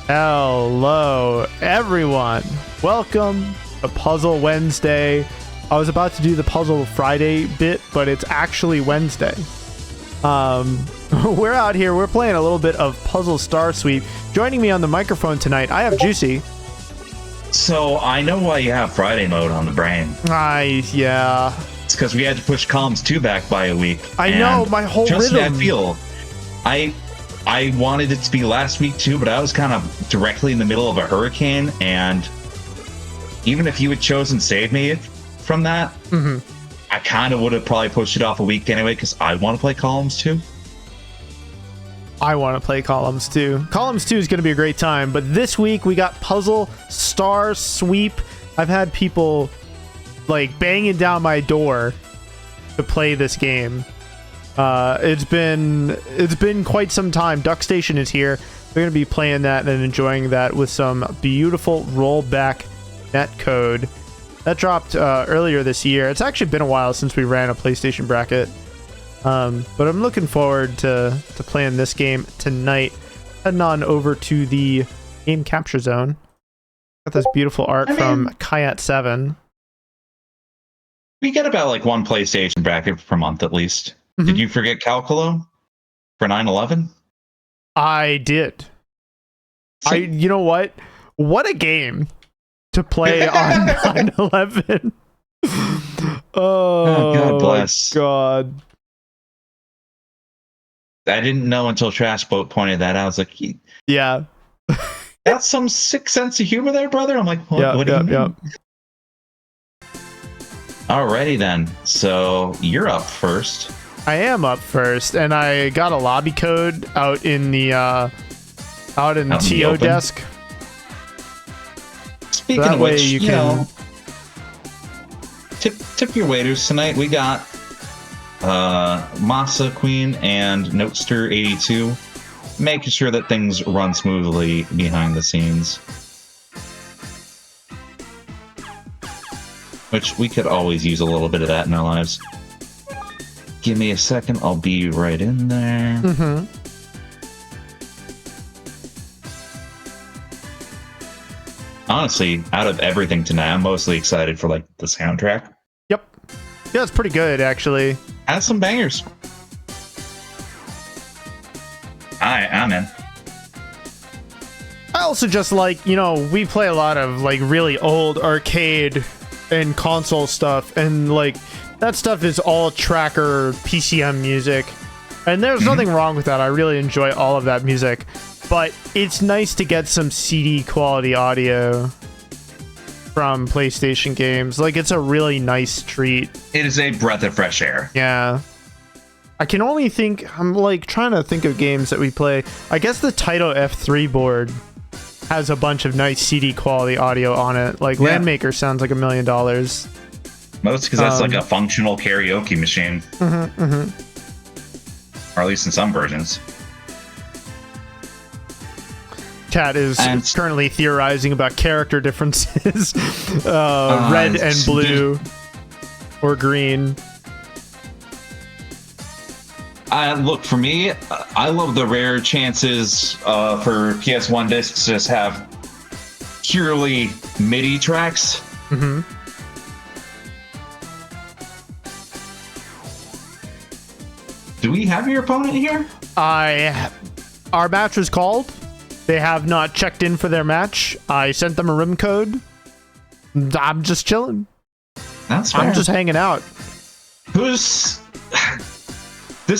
Hello, everyone. Welcome to Puzzle Wednesday. I was about to do the Puzzle Friday bit, but it's actually Wednesday. We're out here. We're playing a little bit of Puzzle Star Sweep. Joining me on the microphone tonight, I have Juicy. So I know why you have Friday mode on the brain. Nice, yeah. It's because we had to push columns 2 back by a week. I know, my whole rhythm. I feel. I wanted it to be last week too, but I was kind of directly in the middle of a hurricane, and even if you had chosen Save Me from that, I kind of would have probably pushed it off a week anyway, because I want to play columns 2. I want to play Columns 2. Columns 2 is going to be a great time, but this week we got Puzzle Star Sweep. I've had people like banging down my door to play this game. It's been quite some time. Duck Station is here. We're going to be playing that and enjoying that with some beautiful rollback net code. That dropped earlier this year. It's actually been a while since we ran a PlayStation bracket. But I'm looking forward to playing this game tonight. Heading on over to the game capture zone. Got this beautiful art from Kayat7. We get about like one PlayStation bracket per month at least. Did you forget Calculo for 9/11? I did. You know what? What a game to play on 9/11. Oh, God bless. God. I didn't know until Trash Boat pointed that out. I was like, yeah. Got some sick sense of humor there, brother. I'm like, what do you mean? Alrighty then. So you're up first. I am up first, and I got a lobby code out in the TO desk. Speaking of which, you know, tip your waiters tonight. We got Masa Queen and Notester 82, making sure that things run smoothly behind the scenes, which we could always use a little bit of that in our lives. Give me a second, I'll be right in there. Honestly, out of everything tonight, I'm mostly excited for like the soundtrack. Yep. Yeah, it's pretty good actually. Has some bangers. I'm in. I also just like, you know, we play a lot of like really old arcade and console stuff, and like that stuff is all tracker PCM music, and there's nothing wrong with that. I really enjoy all of that music, but it's nice to get some CD quality audio from PlayStation games. Like, it's a really nice treat. It is a breath of fresh air. Yeah. I can only think, I'm like trying to think of games that we play. I guess the Taito F3 board has a bunch of nice CD quality audio on it. Like, Landmaker sounds like $1 million. Most because that's like a functional karaoke machine. Or at least in some versions. Chat is currently theorizing about character differences. Red and blue. Or green. Look, for me, I love the rare chances for PS1 discs to just have purely MIDI tracks. Do we have your opponent here? Our match was called. They have not checked in for their match. I sent them a room code. I'm just chilling. That's fair. I'm just hanging out. This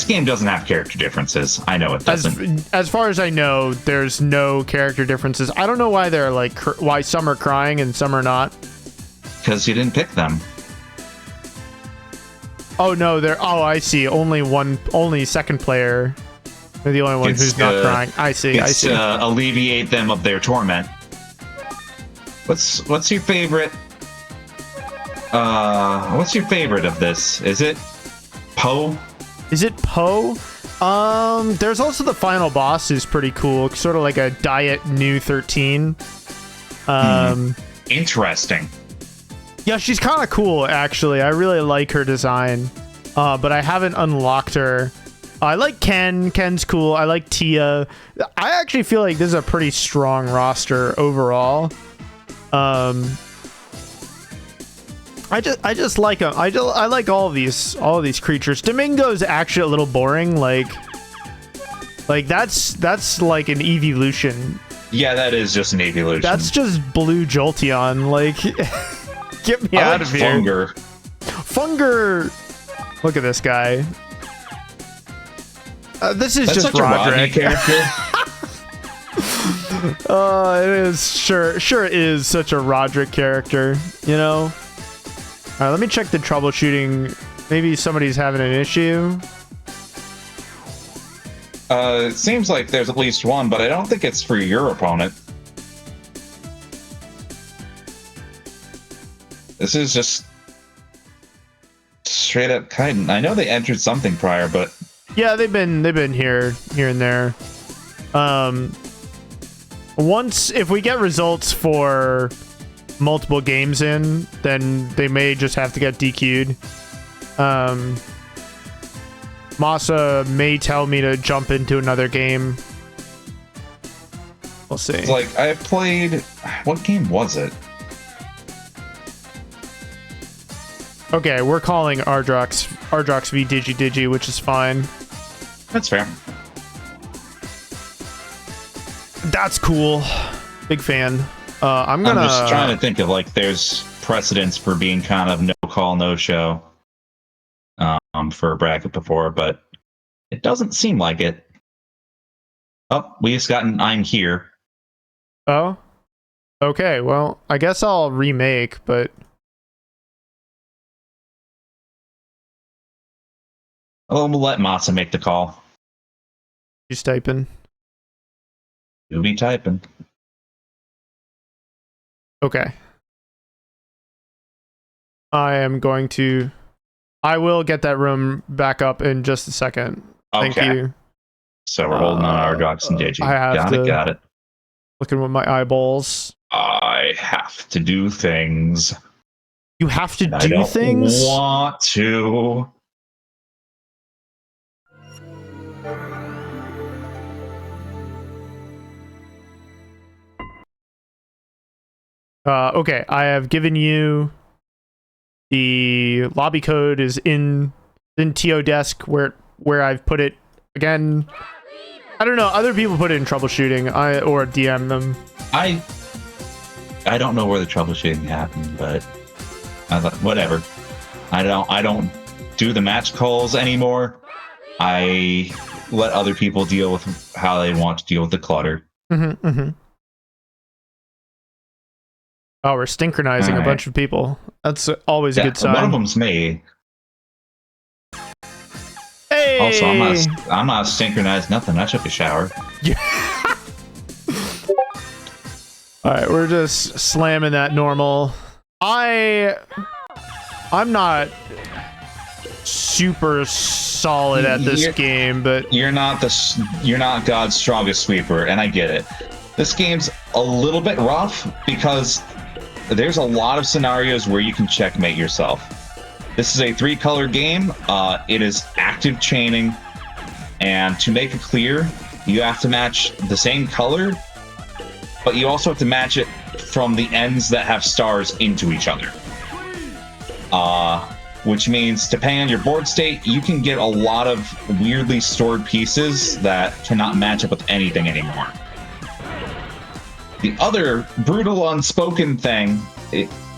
game doesn't have character differences. I know it doesn't. As far as I know, there's no character differences. I don't know why they're like why some are crying and some are not. Because you didn't pick them. Oh no, I see. Only second player. They're the only one who's not crying. I see. Alleviate them of their torment. What's your favorite? What's your favorite of this? Is it Poe? Is it Poe? There's also the final boss who's pretty cool. Sort of like a Diet New 13. Interesting. Yeah, she's kind of cool, actually. I really like her design. But I haven't unlocked her I like Ken. Ken's cool. I like Tia. I actually feel like this is a pretty strong roster overall. I just like them. I like all of these creatures. Domingo's actually a little boring. Like that's like an evolution. Yeah, that is just an evolution. That's just blue Jolteon. Like, get me out of here. Funger. Funger. Look at this guy. This is That's just such Roderick. a Rodney character. It is sure it is such a Roderick character, you know. All right, let me check the troubleshooting. Maybe somebody's having an issue. It seems like there's at least one, but I don't think it's for your opponent. This is just straight up Kaiden. I know they entered something prior, but yeah, they've been here and there. Once if we get results for multiple games in, then they may just have to get DQ'd. Masa may tell me to jump into another game. We'll see. It's like I played. What game was it? Okay, we're calling Ardrox v Digi, which is fine. That's fair. That's cool. Big fan. I'm just trying to think of like there's precedents for being kind of no call, no show for a bracket before, but it doesn't seem like it. Oh, we just got an I'm here. Oh? Okay, well, I guess I'll remake, but we'll let Masa make the call. he's typing. You'll be typing. Okay. I will get that room back up in just a second. Okay. Thank you. So we're holding on Ardrox and Digi. I have got it. Looking with my eyeballs. I have to do things. You have to I do don't things? want to. Okay, I have given you the lobby code is in TO desk where I've put it. Again, I don't know. Other people put it in troubleshooting. Or DM them. I don't know where the troubleshooting happened, but whatever. I don't do the match calls anymore. I let other people deal with how they want to deal with the clutter. Oh, we're synchronizing a bunch of people. That's always a good sign. One of them's me. Hey! Also, I'm not synchronized nothing. I took a shower. Alright, we're just slamming that normal. I'm not super solid at this game, but you're not God's strongest sweeper, and I get it. This game's a little bit rough because there's a lot of scenarios where you can checkmate yourself. This is a 3-color game. It is active chaining, and to make it clear, you have to match the same color, but you also have to match it from the ends that have stars into each other. Which means, depending on your board state, you can get a lot of weirdly stored pieces that cannot match up with anything anymore. The other brutal unspoken thing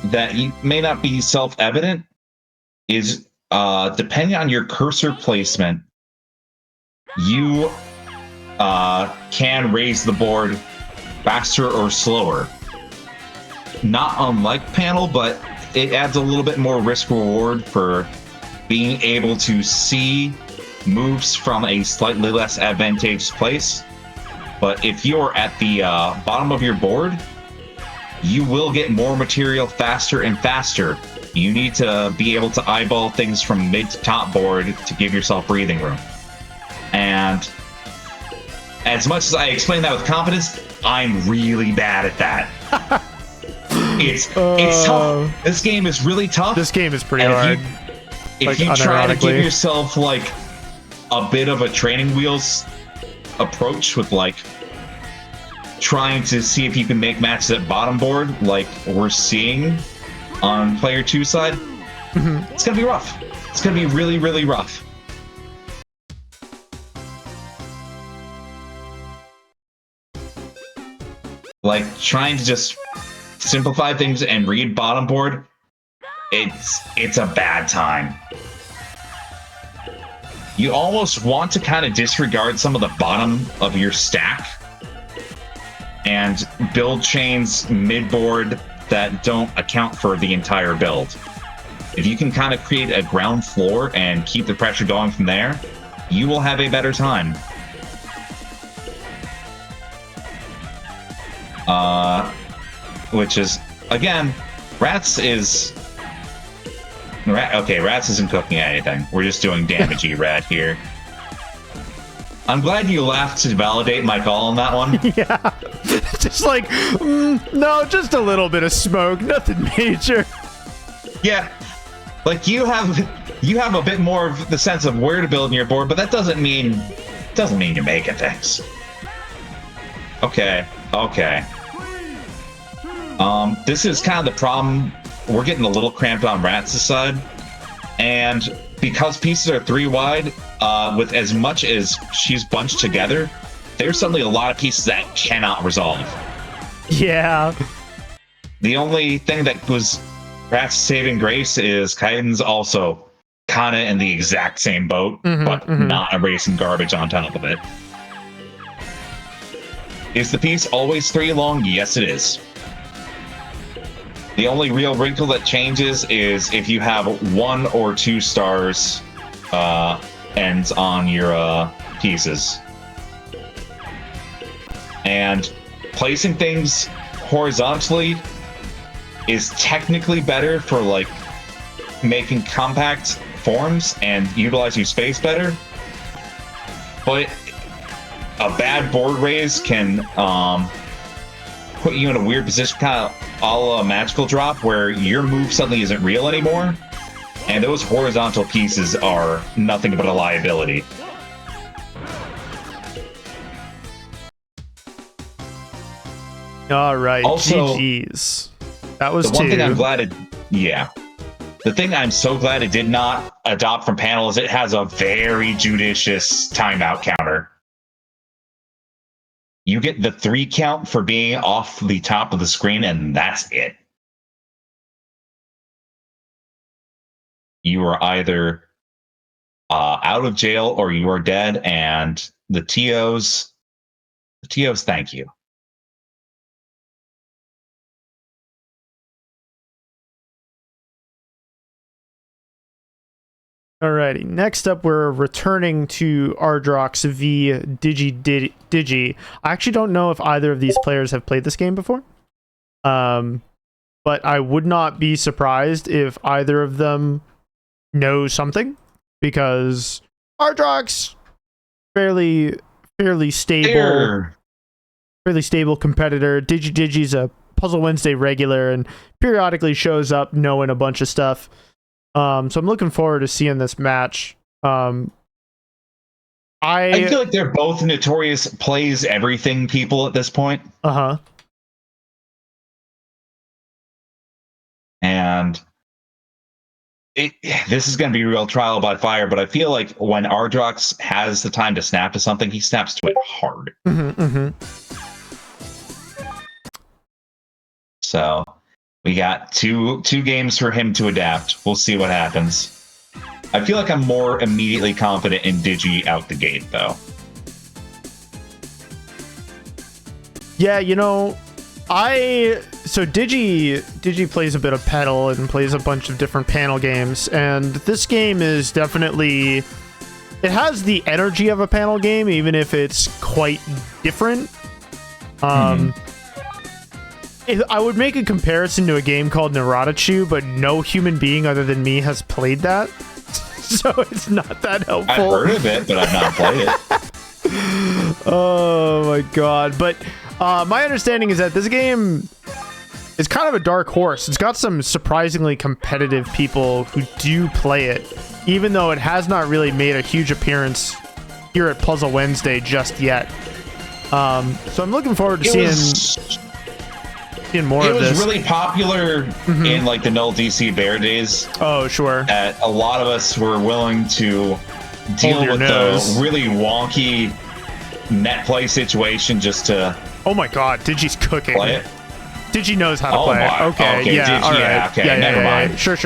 that may not be self-evident is depending on your cursor placement, you can raise the board faster or slower. Not unlike panel, but it adds a little bit more risk reward for being able to see moves from a slightly less advantageous place. But if you're at the bottom of your board, you will get more material faster and faster. You need to be able to eyeball things from mid to top board to give yourself breathing room. And as much as I explain that with confidence, I'm really bad at that. It's tough. This game is really tough. This game is pretty hard. If you try to give yourself like a bit of a training wheels approach with like trying to see if you can make matches at bottom board like we're seeing on player 2 side. It's gonna be rough. It's gonna be really, really rough. Like trying to just simplify things and read bottom board, it's a bad time. You almost want to kind of disregard some of the bottom of your stack and build chains mid-board that don't account for the entire build. If you can kind of create a ground floor and keep the pressure going from there, you will have a better time. Which is, again, Rats isn't cooking anything. We're just doing damage rat here. I'm glad you laughed to validate my call on that one. Yeah. Just like, no, just a little bit of smoke, nothing major. Yeah. Like you have a bit more of the sense of where to build in your board, but that doesn't mean you're making things. Okay. This is kind of the problem. We're getting a little cramped on Rats' side, and because pieces are 3 wide, with as much as she's bunched together, there's suddenly a lot of pieces that cannot resolve. Yeah. The only thing that was Rats' saving grace is Kaiden's also kind of in the exact same boat, but not erasing garbage on top of it. Is the piece always 3 long? Yes, it is. The only real wrinkle that changes is if you have 1 or 2 stars ends on your pieces. And placing things horizontally is technically better for like making compact forms and utilizing space better. But a bad board raise can put you in a weird position, kind of a la magical drop, where your move suddenly isn't real anymore, and those horizontal pieces are nothing but a liability. All right, also, GG's. That was the one 2. thing I'm glad it, yeah. The thing I'm so glad it did not adopt from panel is it has a very judicious timeout counter. You get the 3 count for being off the top of the screen, and that's it. You are either out of jail or you are dead, and the TOs, thank you. Alrighty, next up we're returning to Ardrox v Digi. I actually don't know if either of these players have played this game before. But I would not be surprised if either of them know something, because Ardrox fairly stable. Fairly stable competitor. Digi's a Puzzle Wednesday regular and periodically shows up knowing a bunch of stuff. So I'm looking forward to seeing this match. I feel like they're both notorious plays everything people at this point. And this is going to be real trial by fire, but I feel like when Ardrox has the time to snap to something, he snaps to it hard. So we got two games for him to adapt. We'll see what happens. I feel like I'm more immediately confident in Digi out the gate, though. Yeah, you know, so Digi plays a bit of pedal and plays a bunch of different panel games, and this game is definitely, it has the energy of a panel game, even if it's quite different. I would make a comparison to a game called Naradachu, but no human being other than me has played that, so it's not that helpful. I've heard of it, but I've not played it. Oh my god. But my understanding is that this game is kind of a dark horse. It's got some surprisingly competitive people who do play it. even though it has not really made a huge appearance here at Puzzle Wednesday just yet. So I'm looking forward to seeing more of this. It was really popular in like the Null DC Bear days. Oh, sure. That a lot of us were willing to deal with the really wonky net play situation just to. Oh my God, Digi's cooking. Play it. Digi knows how to play it. Okay, yeah, Digi, all right. yeah, okay, never mind. Sure.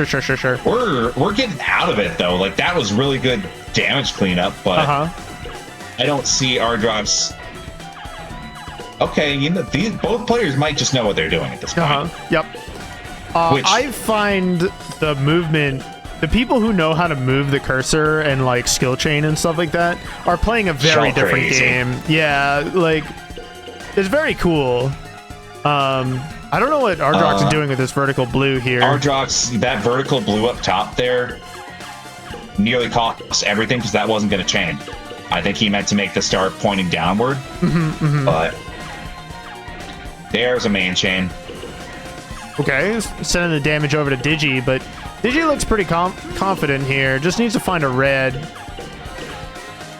We're getting out of it though. Like that was really good damage cleanup, but I don't see Ardrox. Okay, both players might just know what they're doing at this point. Yep. I find the movement, the people who know how to move the cursor and like skill chain and stuff like that are playing a very different game. Yeah, like it's very cool. I don't know what Ardrox is doing with this vertical blue here. Ardrox, that vertical blue up top there nearly cost everything because that wasn't going to chain. I think he meant to make the star pointing downward, but there's a main chain. Okay, sending the damage over to Digi, but Digi looks pretty confident here. Just needs to find a red.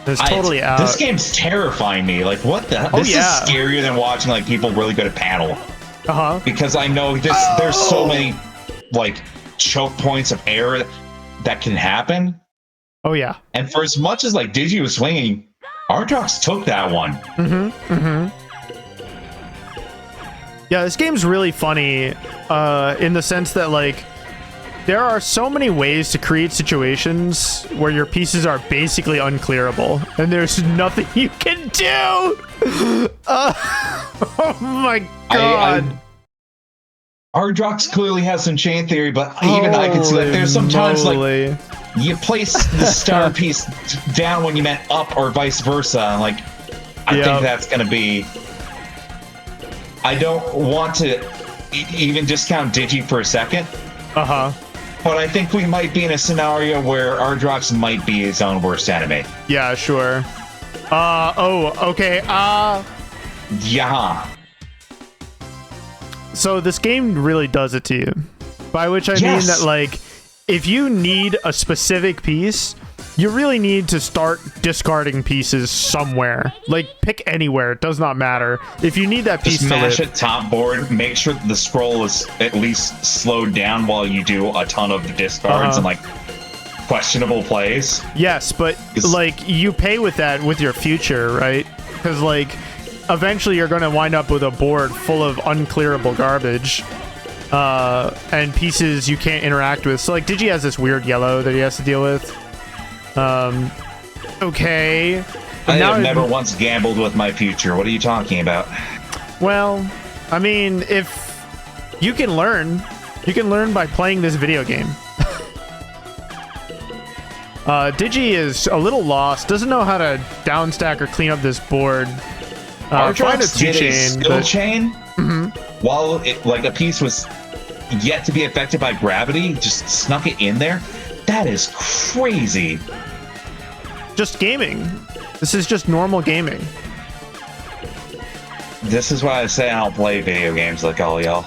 It's totally out. This game's terrifying me. Like, what the? This is scarier than watching like people really good at paddle. Because I know there's so many like choke points of error that can happen. Oh yeah. And for as much as like Digi was swinging, Ardrox took that one. Yeah, this game's really funny in the sense that like there are so many ways to create situations where your pieces are basically unclearable and there's nothing you can do. Oh my God. Ardrox clearly has some chain theory, but even I can see that there's sometimes like you place the star piece down when you meant up or vice versa. Like I think that's going to be. I don't want to even discount Digi for a second. But I think we might be in a scenario where Ardrox might be his own worst enemy. Yeah, sure. Okay. Yeah. So this game really does it to you. By which I mean that, like, if you need a specific piece, you really need to start discarding pieces somewhere. Like, pick anywhere. It does not matter. If you need that piece just to mash live, it top board. Make sure the scroll is at least slowed down while you do a ton of the discards and, like, questionable plays. Yes, but, like, you pay with that with your future, right? Because, like, eventually you're going to wind up with a board full of unclearable garbage. And pieces you can't interact with. So, like, Digi has this weird yellow that he has to deal with. Okay. I have never once gambled with my future. What are you talking about? Well, I mean, if you can learn by playing this video game. Digi is a little lost, doesn't know how to downstack or clean up this board. Ardrox did a skill chain while a piece was yet to be affected by gravity, just snuck it in there. That is crazy. Just gaming. This is just normal gaming. This is why I say I don't play video games like all y'all.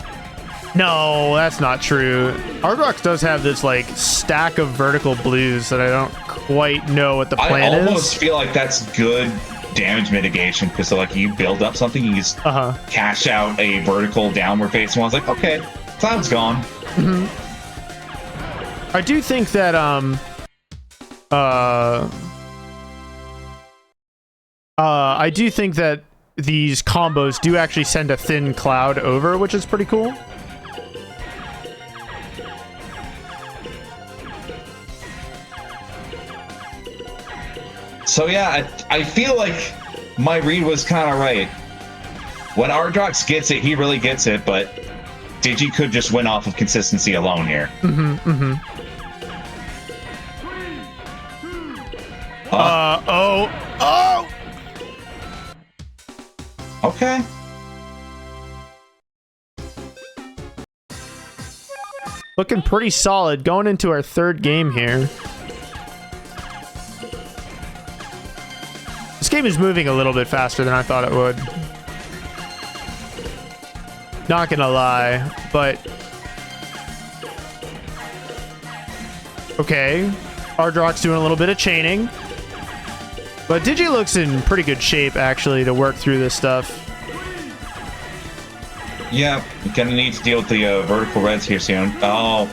No, that's not true. Ardrox does have this like stack of vertical blues that I don't quite know what the plan is. I almost feel like that's good damage mitigation because like you build up something, you just cash out a vertical downward facing one. I was like, okay, cloud's gone. I do think that I do think that these combos do actually send a thin cloud over, which is pretty cool. So yeah, I feel like my read was kind of right. When Ardrox gets it, he really gets it, but Digi could just win off of consistency alone here. Okay. Looking pretty solid going into our third game here. This game is moving a little bit faster than I thought it would. Not gonna lie, but... Okay. Ardrock's doing a little bit of chaining. But Digi looks in pretty good shape, actually, to work through this stuff. Yeah, you're gonna need to deal with the vertical reds here soon. Oh,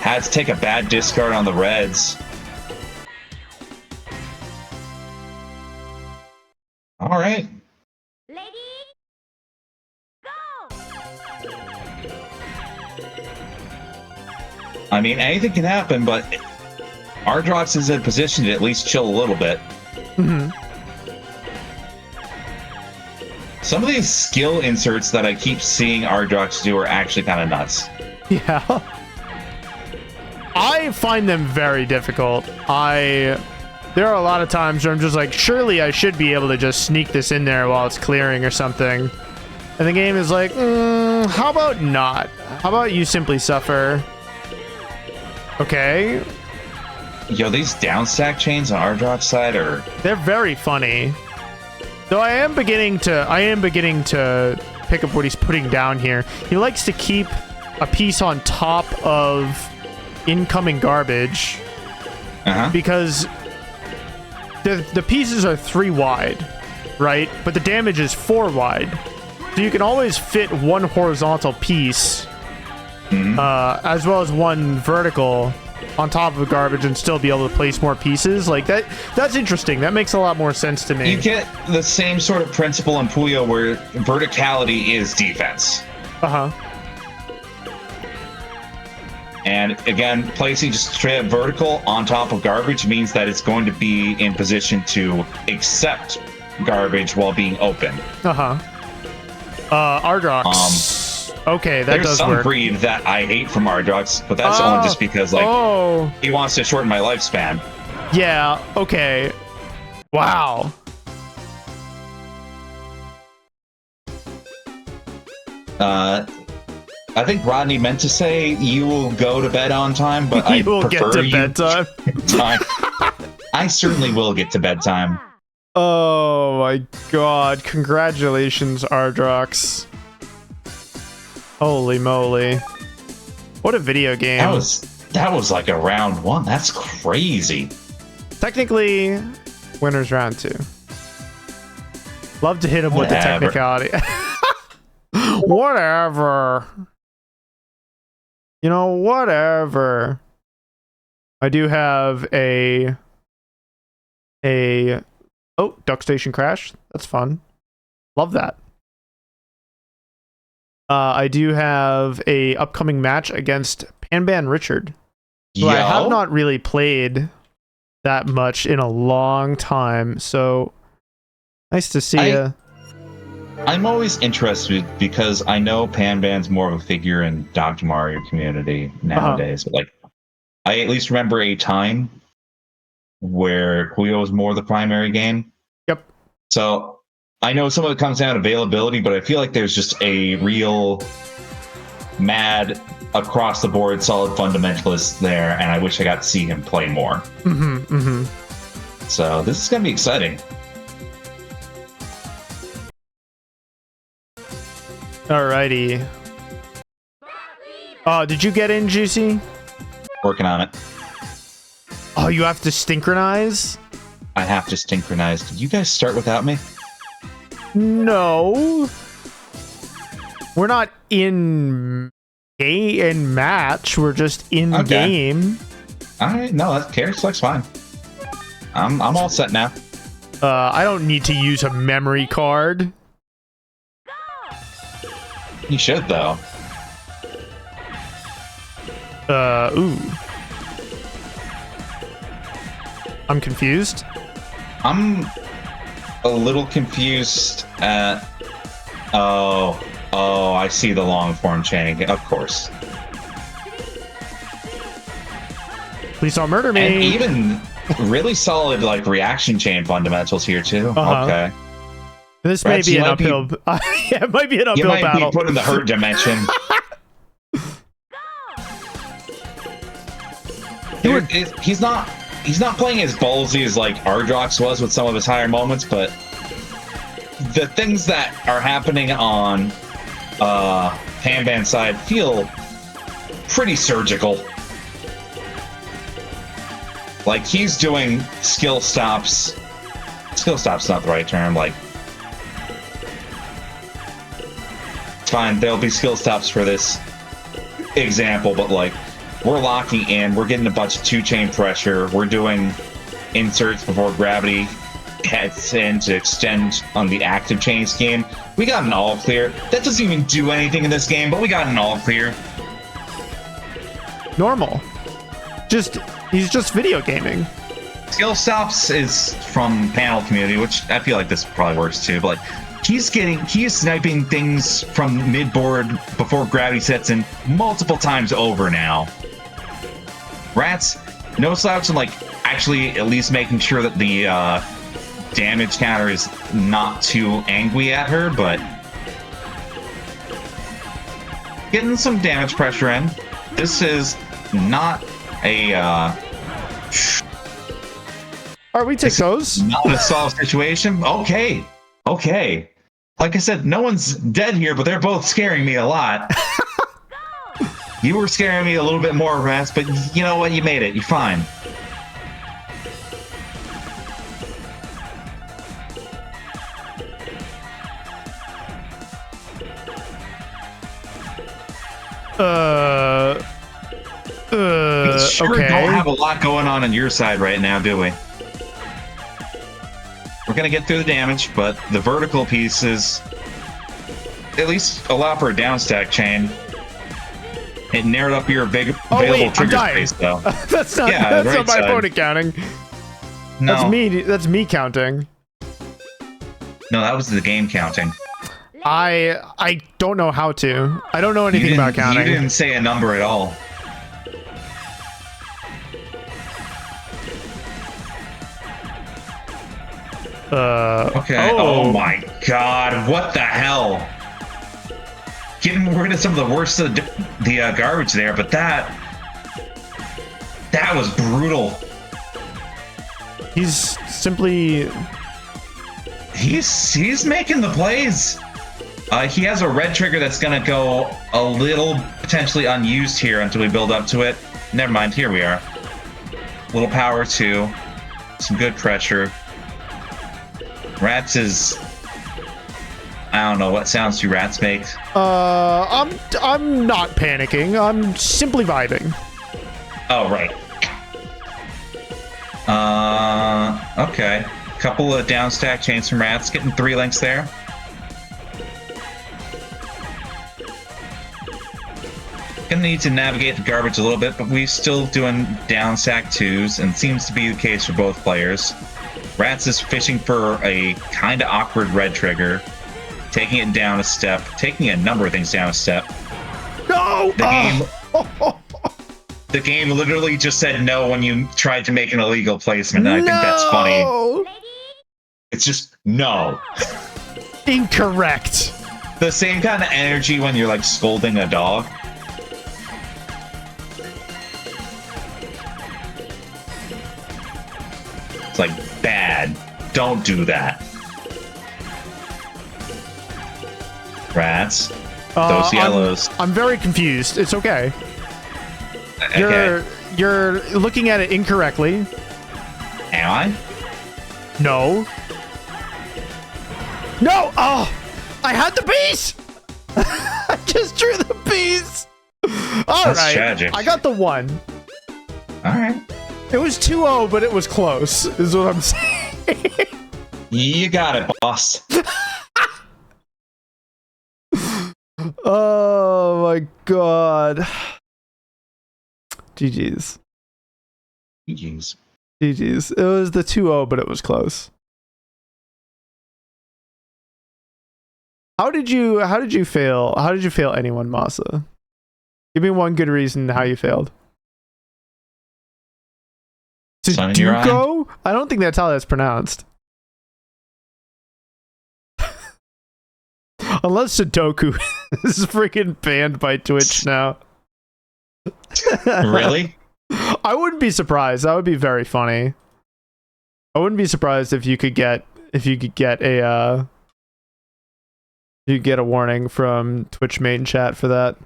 had to take a bad discard on the reds. All right. I mean, anything can happen, but Ardrox is in position to at least chill a little bit. Mm-hmm. Some of these skill inserts that I keep seeing Ardrox do are actually kind of nuts. Yeah. I find them very difficult. There are a lot of times where I'm just like, surely I should be able to just sneak this in there while it's clearing or something. And the game is like, how about not? How about you simply suffer? Okay. Yo, these downstack chains on Ardrox's side they're very funny. Though I am beginning to pick up what he's putting down here. He likes to keep a piece on top of incoming garbage. Because the pieces are 3 wide, right? But the damage is 4 wide. So you can always fit one horizontal piece as well as one vertical on top of garbage and still be able to place more pieces. Like that's interesting. That makes a lot more sense to me. You get the same sort of principle in Puyo where verticality is defense. And again, placing just straight up vertical on top of garbage means that it's going to be in position to accept garbage while being open. Ardrox. Okay, that does work. There's some breed that I hate from Ardrox, but that's only just because, like, he wants to shorten my lifespan. Yeah, okay. Wow. I think Rodney meant to say you will go to bed on time, but I will prefer get to bedtime. Time. I certainly will get to bedtime. Oh my god. Congratulations, Ardrox. Holy moly. What a video game. That was like a round 1. That's crazy. Technically, winner's round 2. Love to hit him with the technicality. Whatever. You know, whatever. I do have a Duck Station Crash. That's fun. Love that. I do have a upcoming match against Panban Richard, who I have not really played that much in a long time. So nice to see you. I'm always interested because I know Panban's more of a figure in Dr. Mario community nowadays. But like, I at least remember a time where Puyo was more the primary game. Yep. So I know some of it comes down to availability, but I feel like there's just a real mad across the board solid fundamentalist there, and I wish I got to see him play more. So this is gonna be exciting. Alrighty. Oh, did you get in, Juicy? Working on it. Oh, you have to synchronize? I have to synchronize. Did you guys start without me? No. We're not in match. We're just in game. All right. No, that carry select's fine. I'm all set now. I don't need to use a memory card. You should, though. Ooh. I'm confused. I'm a little confused at... Oh, I see the long form chaining. Of course. Please don't murder me. And even really solid, like, reaction chain fundamentals here, too. Okay. This may be an uphill... yeah, it might be an uphill battle. You might be put in the hurt dimension. He's not playing as ballsy as, like, Ardrox was with some of his higher moments, but the things that are happening on Panban's side feel pretty surgical. Like, he's doing skill stops. Skill stop's not the right term. Like, it's fine. There'll be skill stops for this example, but like, we're locking in. We're getting a bunch of 2-chain pressure. We're doing inserts before gravity heads in to extend on the active chain scheme. We got an all clear. That doesn't even do anything in this game, but we got an all clear. Normal. He's just video gaming. Skill stops is from panel community, which I feel like this probably works too, but like, he's sniping things from mid-board before gravity sets in multiple times over now. Rats, no slouch and like actually at least making sure that the damage counter is not too angry at her, but getting some damage pressure in. This is not a Alright, we take those. Not a solved situation. Okay. Like I said, no one's dead here, but they're both scaring me a lot. You were scaring me a little bit more, Rats, but you know what? You made it. You're fine. We sure okay. don't have a lot going on your side right now, do we? We're gonna get through the damage, but the vertical pieces at least allow for a down stack chain. It narrowed up your available trigger space, though. that's not my opponent counting. No. That's me counting. No, that was the game counting. I don't know how to. I don't know anything about counting. You didn't say a number at all. Okay. Oh my god! What the hell? Getting rid of some of the worst of the garbage there, but that was brutal. He's simply he's making the plays. He has a red trigger that's gonna go a little potentially unused here until we build up to it. Never mind. Here we are. Little power too. Some good pressure. Rats is... I don't know, what sounds do rats make? I'm not panicking. I'm simply vibing. Oh, right. Okay. Couple of down stack chains from rats, getting 3 links there. Gonna need to navigate the garbage a little bit, but we're still doing down stack 2s, and seems to be the case for both players. Rats is fishing for a kind of awkward red trigger, taking it down a step, taking a number of things down a step. No! The game literally just said no when you tried to make an illegal placement, and I think that's funny. It's just no. Incorrect. The same kind of energy when you're like scolding a dog. It's like, bad. Don't do that. Rats. Those yellows. I'm very confused. It's okay. Okay. You're looking at it incorrectly. Am I? No. No! Oh! I had the piece! I just drew the piece! Alright. Tragic. I got the 1. Alright. It was 2-0, but it was close, is what I'm saying. You got it, boss. Oh my god. GG's. GG's. GG's. It was the 2-0, but it was close. How did you fail? How did you fail anyone, Masa? Give me one good reason how you failed. Sudoku? I don't think that's how that's pronounced. Unless Sudoku is freaking banned by Twitch now. Really? I wouldn't be surprised. That would be very funny. I wouldn't be surprised if you could get a warning from Twitch main chat for that.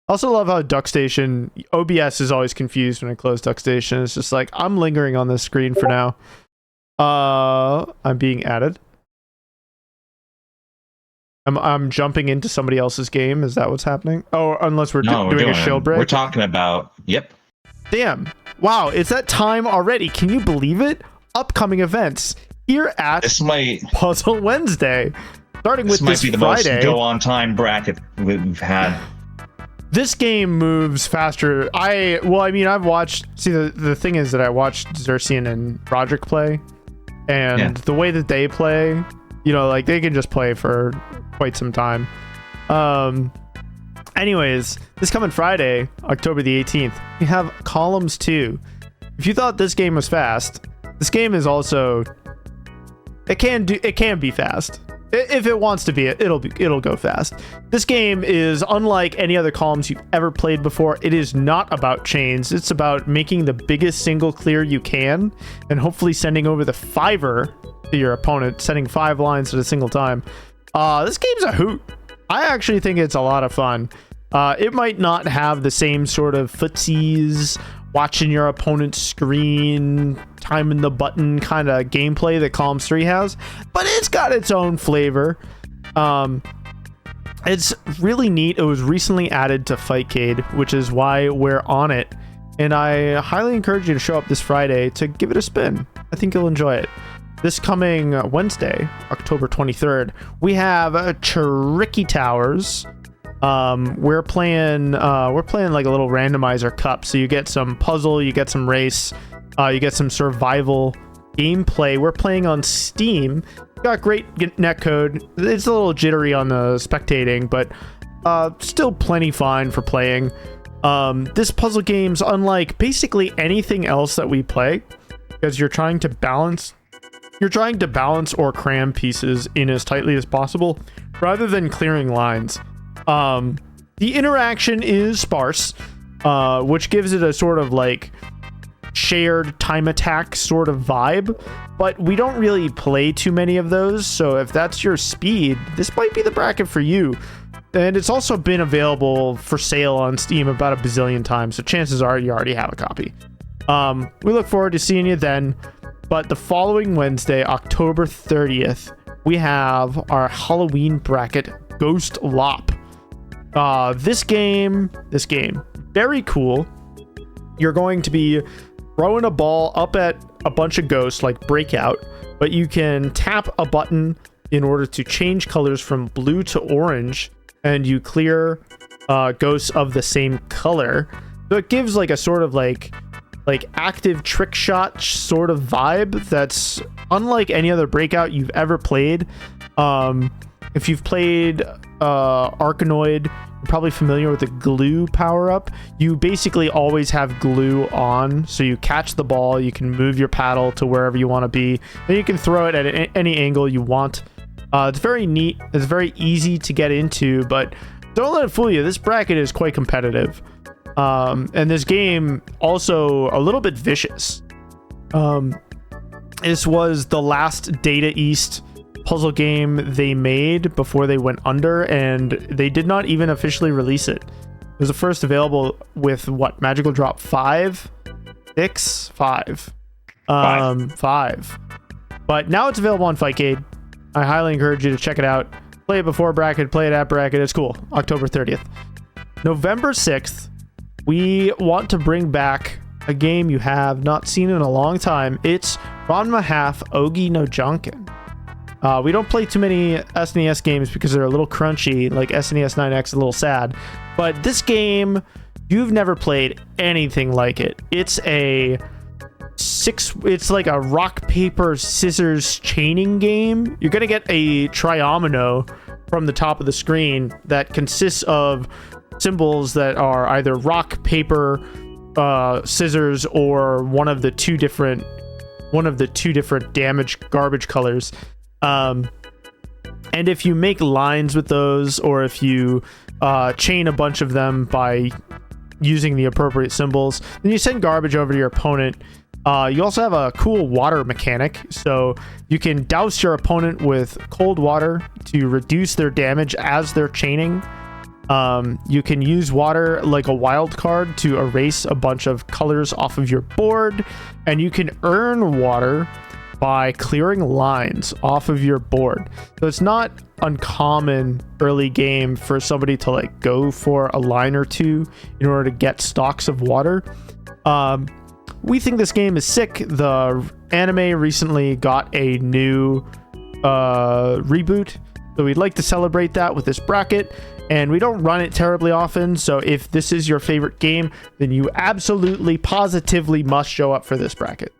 Also love how Duck Station OBS is always confused when I close Duck Station. It's just like I'm lingering on this screen for now. I'm being added. I'm jumping into somebody else's game. Is that what's happening? Oh, unless we're doing a show break. We're talking about. Yep. Damn. Wow, it's that time already. Can you believe it? Upcoming events here at Puzzle Wednesday. Starting with this Friday. This might be the most go on time bracket we've had. This game moves faster. I've watched. See, the thing is that I watched Xerxian and Roderick play, and the way that they play, like they can just play for quite some time. Anyways, this coming Friday, October the 18th, we have Columns 2. If you thought this game was fast, this game is also. It can be fast. If it wants to be, it'll go fast. This game is unlike any other Columns you've ever played before. It is not about chains. It's about making the biggest single clear you can, and hopefully sending over the fiver to your opponent, sending 5 lines at a single time. This game's a hoot. I actually think it's a lot of fun. It might not have the same sort of footsies, watching your opponent's screen, timing the button kind of gameplay that Columns 3 has, but it's got its own flavor. It's really neat. It was recently added to Fightcade, which is why we're on it, and I highly encourage you to show up this Friday to give it a spin. I think you'll enjoy it. This coming Wednesday, October 23rd, we have Tricky Towers. We're playing like a little randomizer cup, so you get some puzzle, you get some race, you get some survival gameplay. We're playing on Steam. Got great netcode. It's a little jittery on the spectating, but still plenty fine for playing. This puzzle game's unlike basically anything else that we play, because you're trying to balance or cram pieces in as tightly as possible rather than clearing lines. The interaction is sparse, which gives it a sort of like shared time attack sort of vibe, but we don't really play too many of those, so if that's your speed, this might be the bracket for you. And it's also been available for sale on Steam about a bazillion times, so chances are you already have a copy. We look forward to seeing you then, but the following Wednesday, October 30th, we have our Halloween bracket, Ghost Lop. This game, very cool. You're going to be throwing a ball up at a bunch of ghosts like Breakout, but you can tap a button in order to change colors from blue to orange, and you clear ghosts of the same color. So it gives like a sort of like active trick shot sort of vibe that's unlike any other Breakout you've ever played. If you've played Arkanoid, you're probably familiar with the glue power-up. You basically always have glue on, so you catch the ball, you can move your paddle to wherever you want to be, and you can throw it at any angle you want. It's very neat. It's very easy to get into, but don't let it fool you. This bracket is quite competitive. And this game also a little bit vicious. This was the last Data East puzzle game they made before they went under, and they did not even officially release it. It was the first available with what, Magical Drop 5? 6? 5. 5. But now it's available on Fightcade. I highly encourage you to check it out. Play it before bracket, play it at bracket. It's cool. October 30th. November 6th, we want to bring back a game you have not seen in a long time. It's Ranma Half Ogi no Janken. We don't play too many SNES games because they're a little crunchy, like SNES 9X, a little sad. But this game, you've never played anything like it. It's like a rock, paper, scissors chaining game. You're going to get a triomino from the top of the screen that consists of symbols that are either rock, paper, scissors, or one of the two different damaged garbage colors. And if you make lines with those, or if you chain a bunch of them by using the appropriate symbols, then you send garbage over to your opponent. You also have a cool water mechanic, so you can douse your opponent with cold water to reduce their damage as they're chaining. You can use water like a wild card to erase a bunch of colors off of your board, and you can earn water by clearing lines off of your board. So it's not uncommon early game for somebody to like go for a line or two in order to get stocks of water. We think this game is sick. The anime recently got a new reboot, so we'd like to celebrate that with this bracket. And we don't run it terribly often, so if this is your favorite game, then you absolutely positively must show up for this bracket.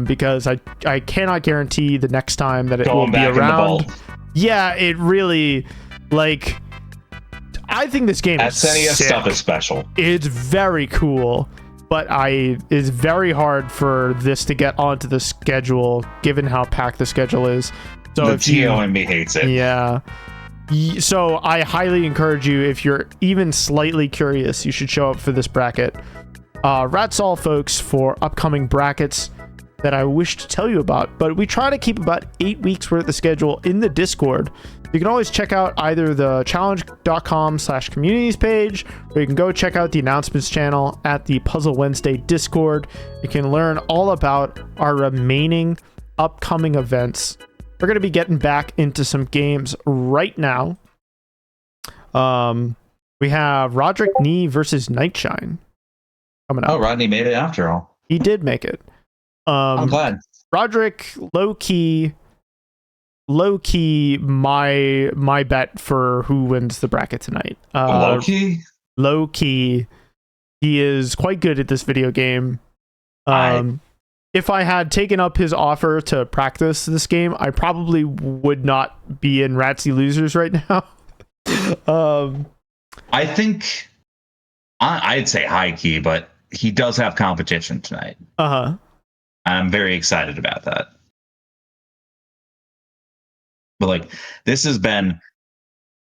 Because I cannot guarantee the next time that it will be around. Yeah, it really, like, I think this game is sick. Stuff is special. It's very cool, but it's very hard for this to get onto the schedule given how packed the schedule is. So the TO in me hates it. Yeah. So I highly encourage you, if you're even slightly curious, you should show up for this bracket. That's all, folks, for upcoming brackets that I wish to tell you about, but we try to keep about 8 weeks worth of schedule in the Discord. You can always check out either the challenge.com/communities page, or you can go check out the announcements channel at the Puzzle Wednesday Discord. You can learn all about our remaining upcoming events. We're going to be getting back into some games right now. We have Roderick Knee versus Nightshine coming up. Oh, Rodney made it after all. He did make it. I'm glad. Roderick, low-key, my bet for who wins the bracket tonight. Low-key? Low-key. He is quite good at this video game. If I had taken up his offer to practice this game, I probably would not be in Ratsy Losers right now. I think I'd say high key, but he does have competition tonight. Uh-huh. I'm very excited about that. But like, this has been,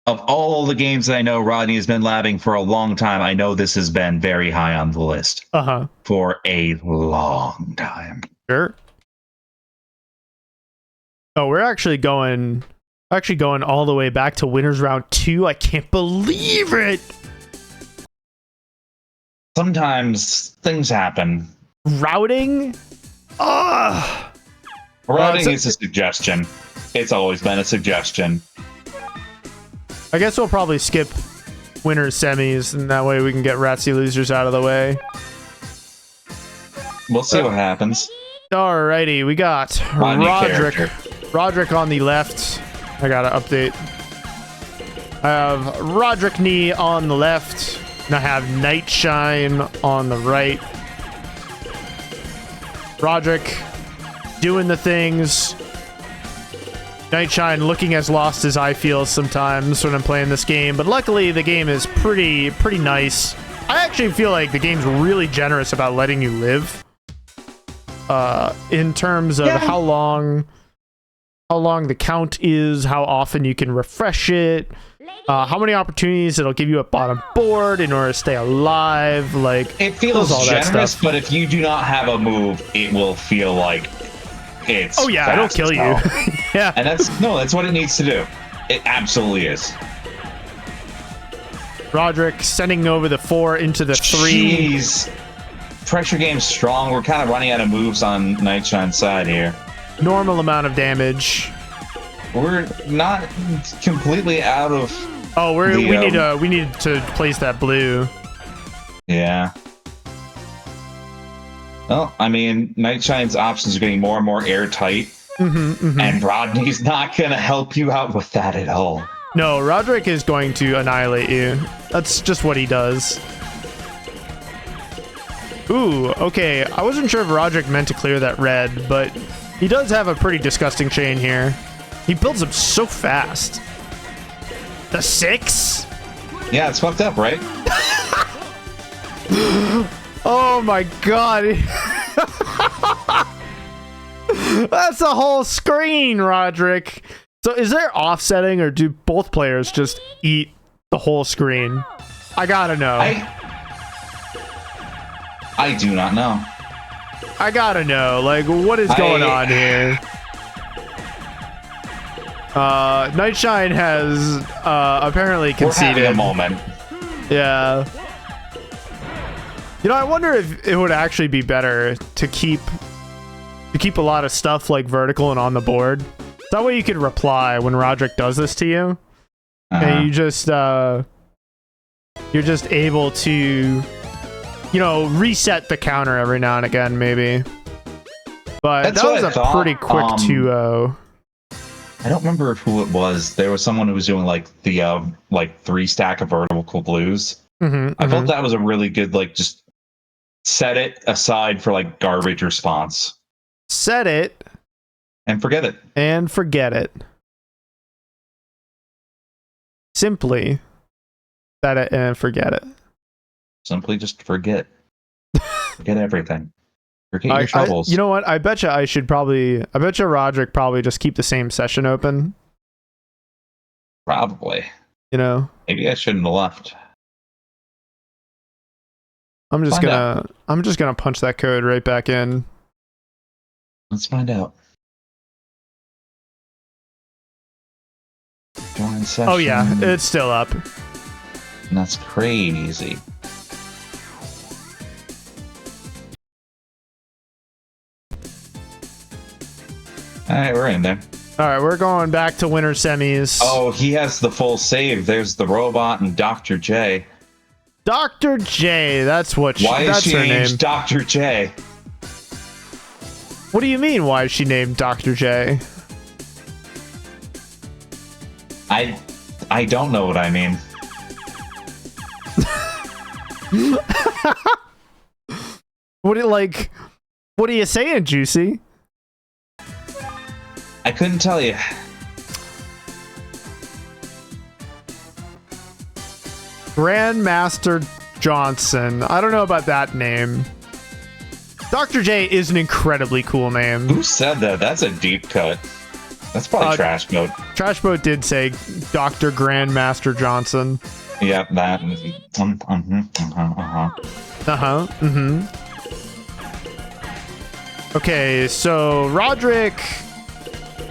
of all the games that I know Rodney has been labbing for a long time, I know this has been very high on the list. Uh-huh. For a long time. Sure. Oh, we're actually going all the way back to winners round 2. I can't believe it. Sometimes things happen. Routing? Ugh. Routing is a suggestion. It's always been a suggestion. I guess we'll probably skip winners semis, and that way we can get Ratsy Losers out of the way. We'll see what happens. Alrighty, we got Roderick. Roderick on the left. I gotta update. I have Roderick Knee on the left, and I have Nightshine on the right. Roderick doing the things. Nightshine looking as lost as I feel sometimes when I'm playing this game, but luckily the game is pretty nice. I actually feel like the game's really generous about letting you live. In terms of how long the count is, how often you can refresh it, how many opportunities it'll give you at bottom board in order to stay alive. Like, it feels all generous, but if you do not have a move, it will feel like it's it'll kill you. Yeah, and that's what it needs to do. It absolutely is. Roderick sending over the 4 into the 3. Jeez. Pressure game's strong. We're kind of running out of moves on Nightshine's side here. Normal amount of damage. We're not completely out of. Oh, we need to place that blue. Yeah. Well, I mean, Nightshine's options are getting more and more airtight, and Rodney's not going to help you out with that at all. No, Roderick is going to annihilate you. That's just what he does. Ooh, okay. I wasn't sure if Roderick meant to clear that red, but he does have a pretty disgusting chain here. He builds up so fast. The 6? Yeah, it's fucked up, right? Oh my god. That's a whole screen, Roderick. So is there offsetting, or do both players just eat the whole screen? I gotta know. I do not know. I gotta know. Like, what is going on here? Nightshine has apparently conceded. We're having a moment. Yeah. You know, I wonder if it would actually be better to keep a lot of stuff like vertical and on the board. That way you could reply when Roderick does this to you. And you just you're just able to, you know, reset the counter every now and again, maybe. But that was a pretty quick 2-0. I don't remember who it was. There was someone who was doing like the like 3 stack of vertical blues. I felt that was a really good, like, just set it aside for like garbage response. Set it and forget it. And forget it. Simply set it and forget it. Simply just forget. Forget everything. Forget your troubles. You know what? I bet you Roderick probably just keep the same session open. Probably. You know? Maybe I shouldn't have left. I'm just gonna punch that code right back in. Let's find out. Join session. Oh yeah, it's still up. And that's crazy. Alright, we're in there. Alright, we're going back to winter semis. Oh, he has the full save. There's the robot and Dr. J. Dr. J, that's what Why is she her named name. Dr. J? What do you mean, why is she named Dr. J? I don't know what I mean. What are you saying, Juicy? I couldn't tell you. Grandmaster Johnson. I don't know about that name. Dr. J is an incredibly cool name. Who said that? That's a deep cut. That's probably Trash Mode. Trash Mode did say Dr. Grandmaster Johnson. Yep, that. Okay, so Roderick.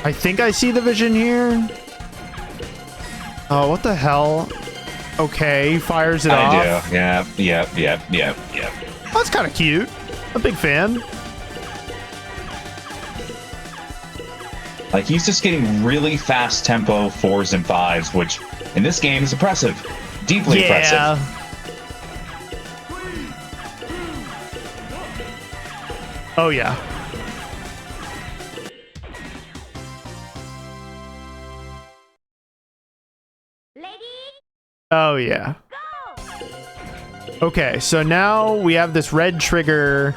I think I see the vision here. Oh, what the hell? Okay, he fires it off. I do. Yep. That's kind of cute. A big fan. Like, he's just getting really fast tempo 4s and 5s, which in this game is impressive. Deeply impressive. Oh, yeah. Oh, yeah. Okay, so now we have this red trigger,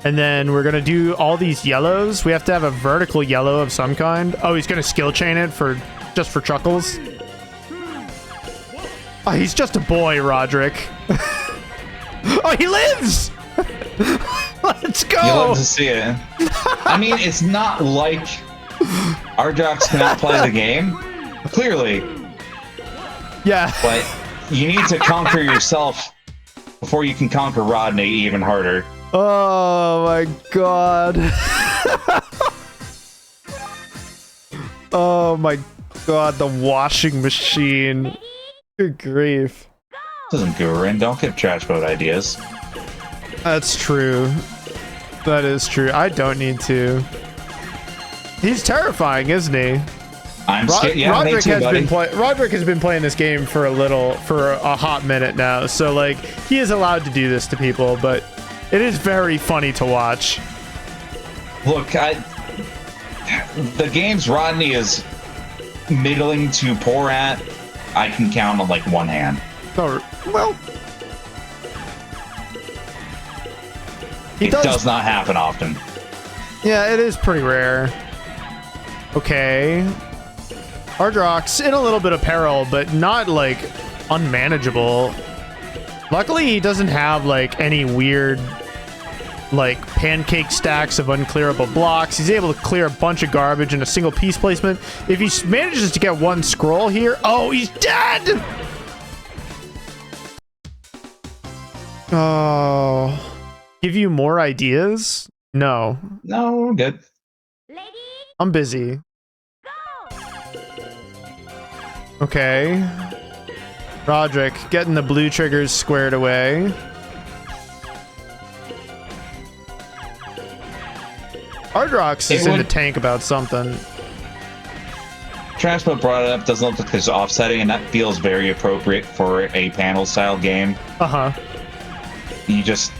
and then we're going to do all these yellows. We have to have a vertical yellow of some kind. Oh, he's going to skill chain it just for chuckles. Oh, he's just a boy, Roderick. Oh, he lives! Let's go! You love to see it. I mean, it's not like Ardrox cannot play the game. Clearly. Yeah. But you need to conquer yourself before you can conquer Rodney even harder. Oh my god. Oh my god, the washing machine. Good grief. This isn't Gurin. Don't give Trash Mode ideas. That's true. That is true. I don't need to. He's terrifying, isn't he? I'm scared. Yeah, Roderick me too, buddy. Roderick has been playing this game for a hot minute now. So like, he is allowed to do this to people, but it is very funny to watch. Look, the games Rodney is middling to poor at, I can count on like one hand. Oh, well, it does not happen often. Yeah, it is pretty rare. Okay. Ardrox in a little bit of peril, but not like unmanageable. Luckily, he doesn't have like any weird like pancake stacks of unclearable blocks. He's able to clear a bunch of garbage in a single piece placement. If he manages to get one scroll here, oh, he's dead! Oh. Give you more ideas? No. No, we're good. I'm busy. Okay. Roderick getting the blue triggers squared away. Hardrox is in the tank about something. Transport brought it up. Doesn't look like there's offsetting, and that feels very appropriate for a panel style game. You just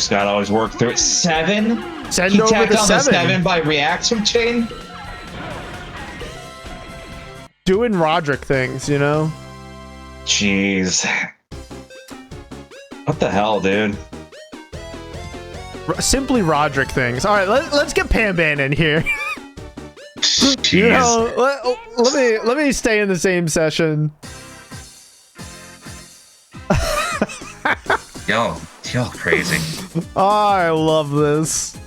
gotta always work through it. 7. Send he over tacked the on 7. the 7 by reaction chain. Doing Roderick things, you know. Jeez. What the hell, dude? Simply Roderick things. All right, let's get Panban in here. Jeez. You know, let me stay in the same session. Y'all crazy. Oh, I love this.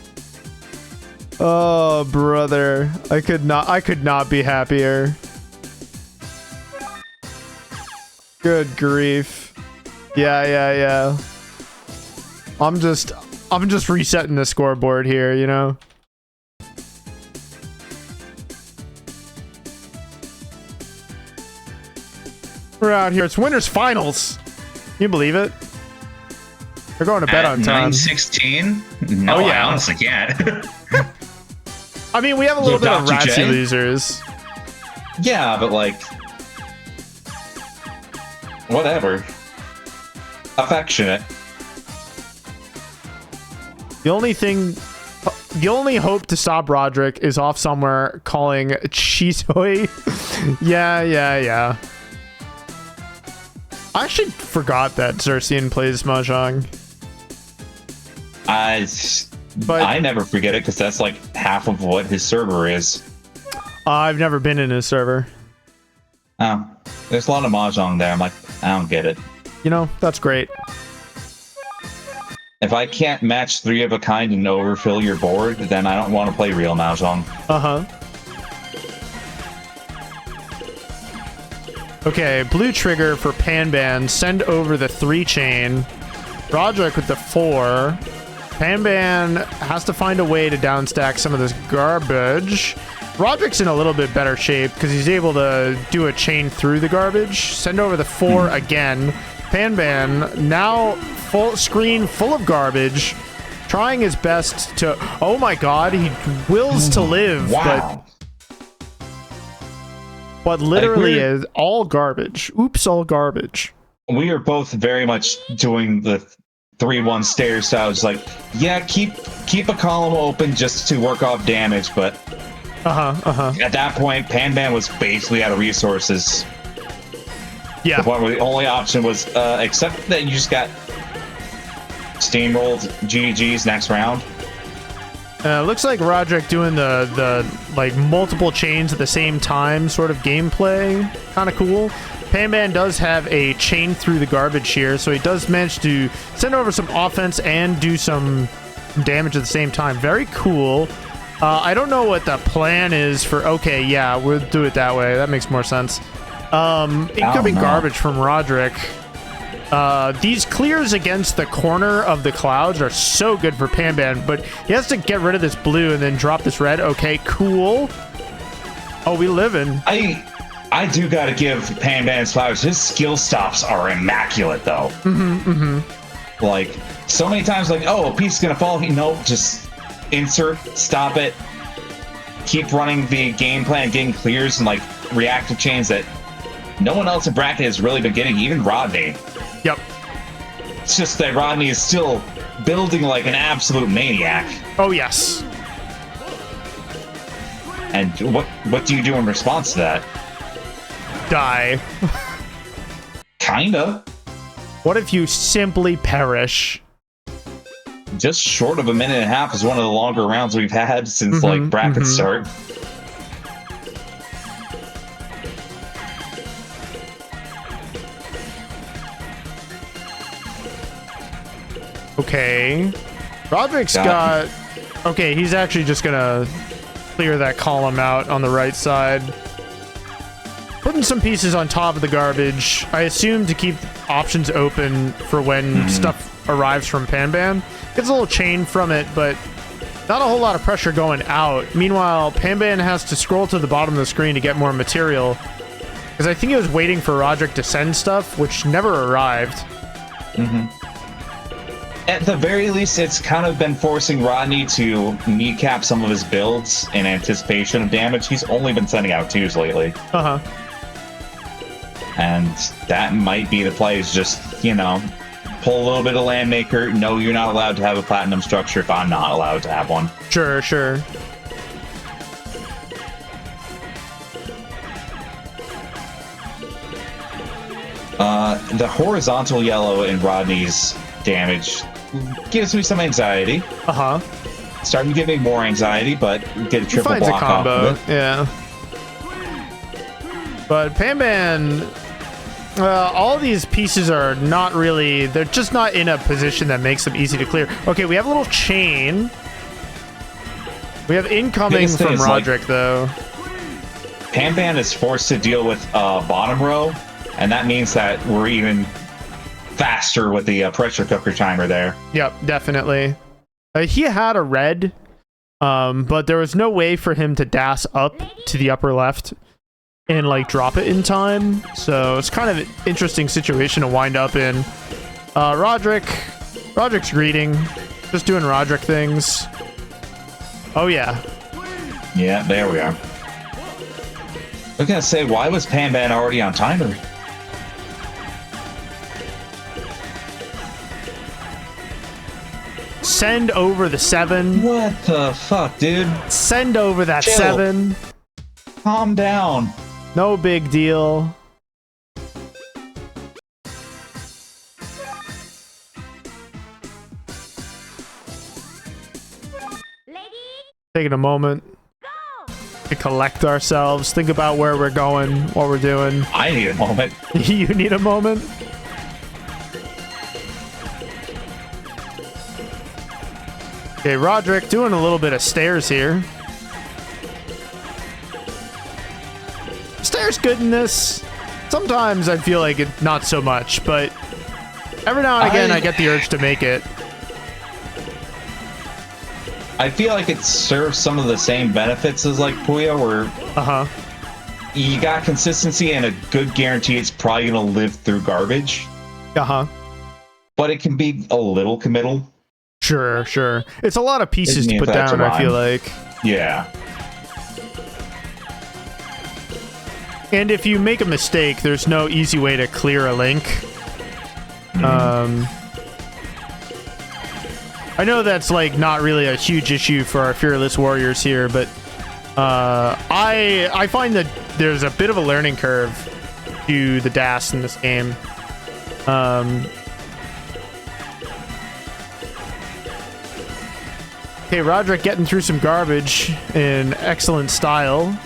Oh, brother, I could not be happier. Good grief. Yeah. I'm just resetting the scoreboard here, you know. We're out here. It's winners finals. Can you believe it? They're going to bed on time. 9:16? No, I honestly can't. I mean, we have a little bit of Dr. ratsy J? losers. Yeah, but like, whatever. Affectionate. The only hope to stop Roderick is off somewhere calling Chisoi. Yeah. I actually forgot that Xerxian plays Mahjong. I never forget it because that's like half of what his server is. I've never been in his server. Oh, there's a lot of Mahjong there. I'm like, I don't get it. You know, that's great. If I can't match 3 of a kind and overfill your board, then I don't want to play real Mahjong. Okay, blue trigger for Panban. Send over the 3 chain. Roderick with the 4. Panban has to find a way to downstack some of this garbage. Roderick's in a little bit better shape because he's able to do a chain through the garbage. Send over the 4 again. Panban now full screen full of garbage, trying his best to. Oh my God, he wills to live, wow. but literally is all garbage. Oops, all garbage. We are both very much doing the 3-1 stairs style. It's like, yeah, keep a column open just to work off damage, but at that point, Panban was basically out of resources. Yeah. The point where the only option was, except that you just got steamrolled GG's next round. Looks like Roderick doing the like multiple chains at the same time sort of gameplay. Kind of cool. Panban does have a chain through the garbage here, so he does manage to send over some offense and do some damage at the same time. Very cool. I don't know what the plan is for... Okay, yeah, we'll do it that way. That makes more sense. Incoming garbage from Roderick. These clears against the corner of the clouds are so good for Panban, but he has to get rid of this blue and then drop this red. Okay, cool. Oh, we living. I do gotta give Panban's flowers. His skill stops are immaculate, though. Like, so many times, like, oh, a piece is gonna fall. Nope, just insert, stop it, keep running the game plan, getting clears and, like, reactive chains that no one else in bracket has really been getting, even Rodney. Yep. It's just that Rodney is still building like an absolute maniac. Oh, yes. And what do you do in response to that? Die. Kinda. What if you simply perish? Just short of a minute and a half is one of the longer rounds we've had since like bracket start. Okay. Roderick's got... Okay, he's actually just gonna clear that column out on the right side. Putting some pieces on top of the garbage, I assume to keep options open for when stuff arrives from Panban. Gets a little chain from it, but not a whole lot of pressure going out. Meanwhile, Panban has to scroll to the bottom of the screen to get more material. Because I think it was waiting for Roderick to send stuff, which never arrived. Mm-hmm. At the very least, it's kind of been forcing Rodney to kneecap some of his builds in anticipation of damage. He's only been sending out 2s lately. Uh-huh. And that might be the play, is just, you know, pull a little bit of Landmaker. No, you're not allowed to have a Platinum structure if I'm not allowed to have one. Sure, sure. The horizontal yellow in Rodney's damage gives me some anxiety. Uh-huh. Starting to give me more anxiety, but get a triple Finds block a combo, off of it. yeah. But Panban, all these pieces are not really, they're just not in a position that makes them easy to clear. Okay, we have a little chain. We have incoming from Roderick, though. Panban is forced to deal with bottom row, and that means that we're even faster with the pressure cooker timer there. Yep, definitely. He had a red, but there was no way for him to dash up to the upper left and like drop it in time. So it's kind of an interesting situation to wind up in. Roderick's greeting, just doing Roderick things. Oh yeah. Yeah, there we are. I was gonna say, why was Panban already on timer? Send over the 7. What the fuck, dude? Send over that Chill. 7. Calm down. No big deal. Taking a moment to collect ourselves, think about where we're going, what we're doing. I need a moment. You need a moment? Okay, Roderick doing a little bit of stairs here. Stairs good in this. Sometimes I feel like it not so much, but every now and again I get the urge to make it. I feel like it serves some of the same benefits as like Puyo, where you got consistency and a good guarantee it's probably gonna live through garbage. But it can be a little committal. Sure, sure. It's a lot of pieces to put down, I feel like. Yeah. And if you make a mistake, there's no easy way to clear a link. I know that's like not really a huge issue for our fearless warriors here, but I find that there's a bit of a learning curve to the dash in this game. Okay, Roderick getting through some garbage in excellent style.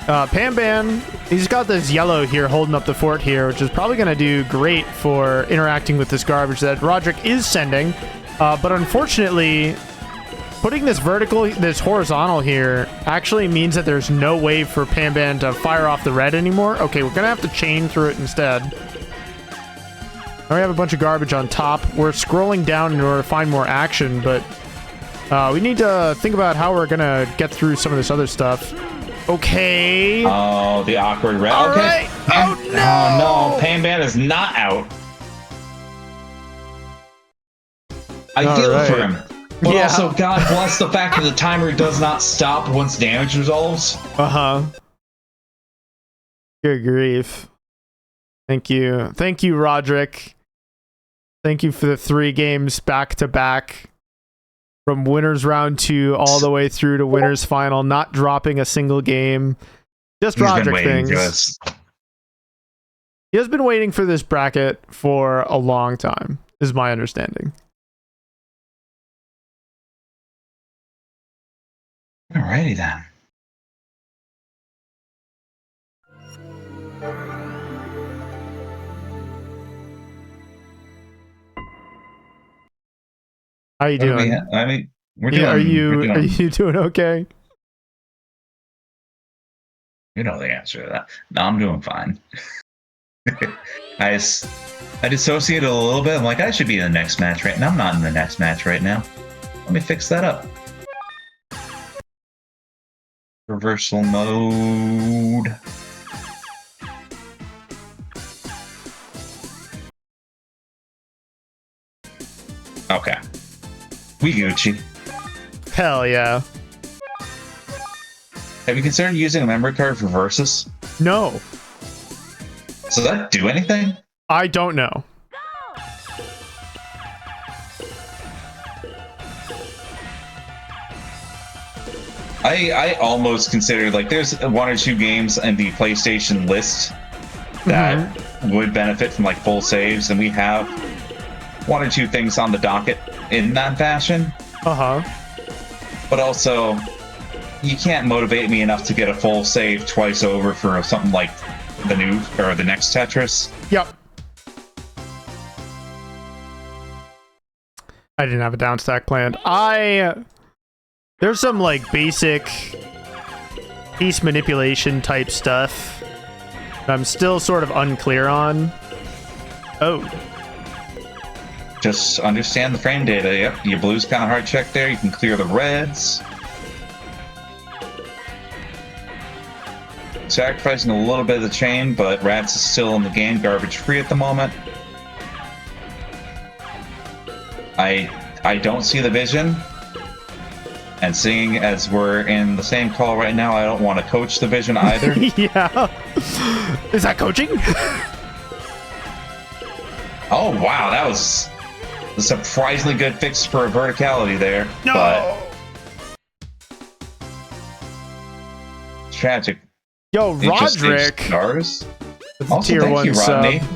Panban, he's got this yellow here holding up the fort here, which is probably going to do great for interacting with this garbage that Roderick is sending. But unfortunately, putting this horizontal here actually means that there's no way for Panban to fire off the red anymore. Okay, we're going to have to chain through it instead. Now we have a bunch of garbage on top. We're scrolling down in order to find more action, but we need to think about how we're going to get through some of this other stuff. Okay. Oh, the awkward red. All okay. right. Oh, no. Oh, no. Panban is not out. I feel for him. But also, God bless the fact that the timer does not stop once damage resolves. Good grief. Thank you. Thank you, Roderick. Thank you for the 3 games back to back. From winners round 2 all the way through to winners final, not dropping a single game. Just Roderick things. He has been waiting for this bracket for a long time, is my understanding. Alrighty then. How you doing? I mean, we're doing. Are you doing okay? You know the answer to that. No, I'm doing fine. I dissociated a little bit. I'm like, I should be in the next match right now. I'm not in the next match right now. Let me fix that up. Reversal mode. Okay. We Gucci. Hell yeah. Have you considered using a memory card for versus? No. Does that do anything? I don't know. I almost considered, like, there's one or two games in the PlayStation list that would benefit from, like, full saves, and we have one or two things on the docket in that fashion. But also, you can't motivate me enough to get a full save twice over for something like the new or the next Tetris. Yep. I didn't have a down stack planned. There's some like basic piece manipulation type stuff that I'm still sort of unclear on. Oh. Just understand the frame data. Yep, your blue's kind of hard check there. You can clear the reds. Sacrificing a little bit of the chain, but Rats is still in the game, garbage free at the moment. I don't see the vision. And seeing as we're in the same call right now, I don't want to coach the vision either. Yeah. Is that coaching? Oh, wow. That was a surprisingly good fix for a verticality there. No. But tragic. Yo, Roderick. Stars. Also, tier thank one you, Rodney. sub.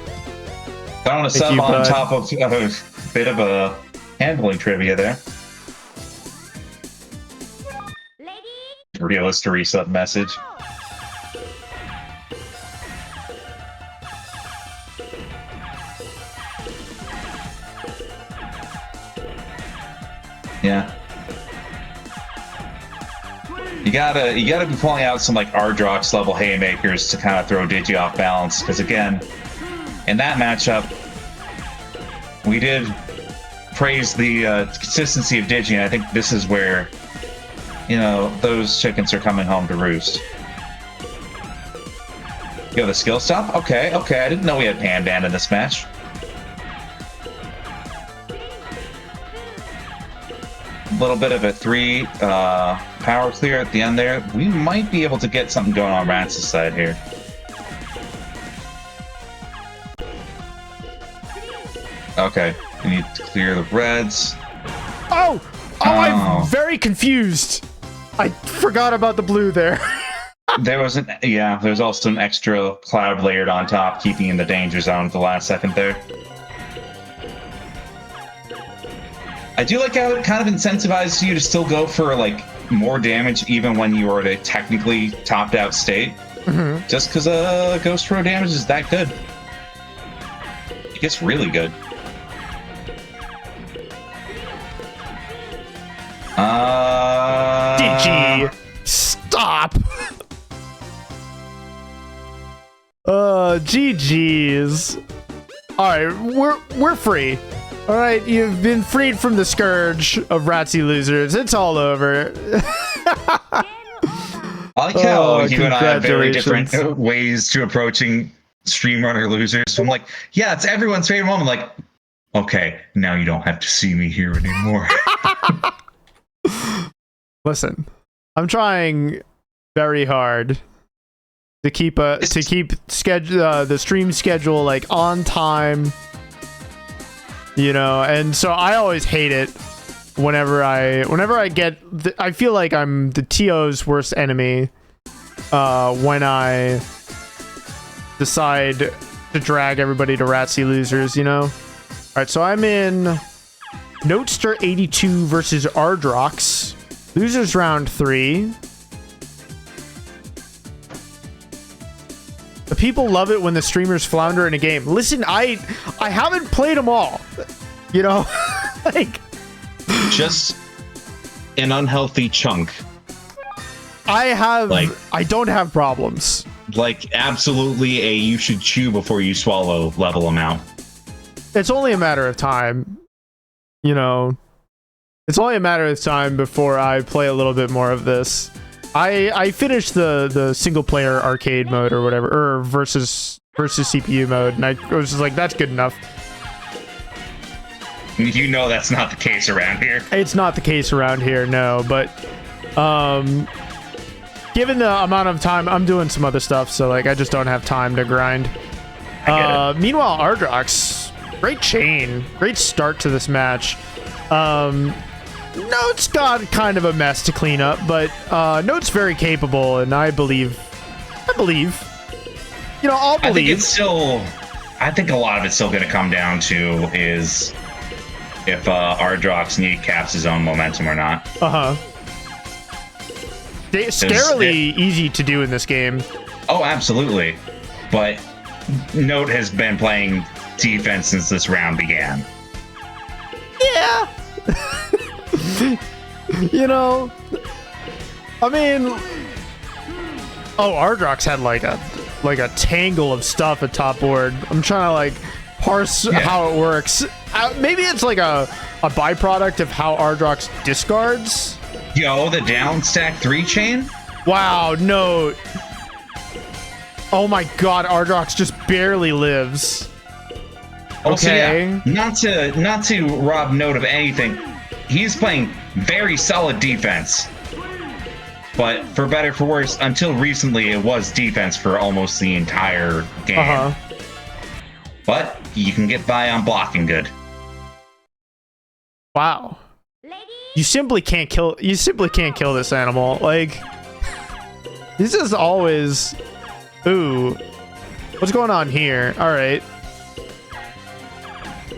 Throwing a sub on top of a bit of a handling trivia there. Realist to resub message. Yeah. You gotta be pulling out some like Ardrox level haymakers to kind of throw Digi off balance, because again, in that matchup, we did praise the consistency of Digi, and I think this is where, you know, those chickens are coming home to roost. You have the skill stop? Okay, I didn't know we had Pandan in this match. A little bit of a 3 power clear at the end there. We might be able to get something going on Rats' side here. Okay, we need to clear the reds. Oh, I'm very confused. I forgot about the blue there. There's also an extra cloud layered on top, keeping you in the danger zone at the last second there. I do like how it kind of incentivizes you to still go for like more damage even when you are at a technically topped out state. Just because Ghost Throw damage is that good. It gets really good. Digi, stop. GG's. All right, we're free. All right, you've been freed from the scourge of Ratsy losers. It's all over. I like how you and I have very different ways to approaching stream runner losers. So I'm like, yeah, it's everyone's favorite moment. Like, okay, now you don't have to see me here anymore. Listen, I'm trying very hard to keep schedule the stream schedule like on time, you know, and so I always hate it whenever I get I feel like I'm the TO's worst enemy when I decide to drag everybody to Ratsy losers, you know. All right, so I'm in Notester 82 versus Ardrox. Losers round 3. The people love it when the streamers flounder in a game. Listen, I haven't played them all. You know? Like, just an unhealthy chunk. I don't have problems. Like, absolutely a you should chew before you swallow level amount. It's only a matter of time. You know, it's only a matter of time before I play a little bit more of this. I finished the single player arcade mode or whatever, or versus CPU mode, and I was just like, that's good enough. You know that's not the case around here. It's not the case around here, no. But given the amount of time, I'm doing some other stuff, so like I just don't have time to grind. Meanwhile, Ardrox, great chain, great start to this match. Note's got kind of a mess to clean up, but Note's very capable, and I believe. You know, I'll believe. I think it's still. I think a lot of it's still going to come down to is if Ardrox kneecaps his own momentum or not. Scarily easy to do in this game. Oh, absolutely. But Note has been playing defense since this round began. Yeah. You know, I mean, Ardrox had like a tangle of stuff at top board. I'm trying to like parse how it works. Maybe it's like a byproduct of how Ardrox discards. Yo, the down stack 3 chain? Wow, no. Oh my god, Ardrox just barely lives. Okay. Okay. So yeah, not to rob Note of anything, he's playing very solid defense. But for better for worse, until recently it was defense for almost the entire game. But you can get by on blocking good. Wow. You simply can't kill this animal. Like, this is always. Ooh, what's going on here? All right.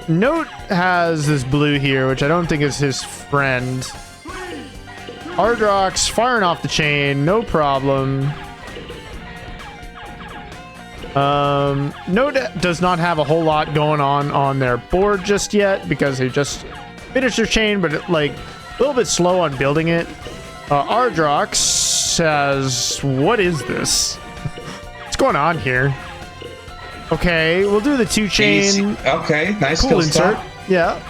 Note has this blue here, which I don't think is his friend. Ardrox firing off the chain, no problem. Note does not have a whole lot going on their board just yet because they just finished their chain, but like a little bit slow on building it. Ardrox says, "What is this? What's going on here?" Okay, we'll do the 2 chain. Easy. Okay, nice. Cool insert. Stop. Yeah.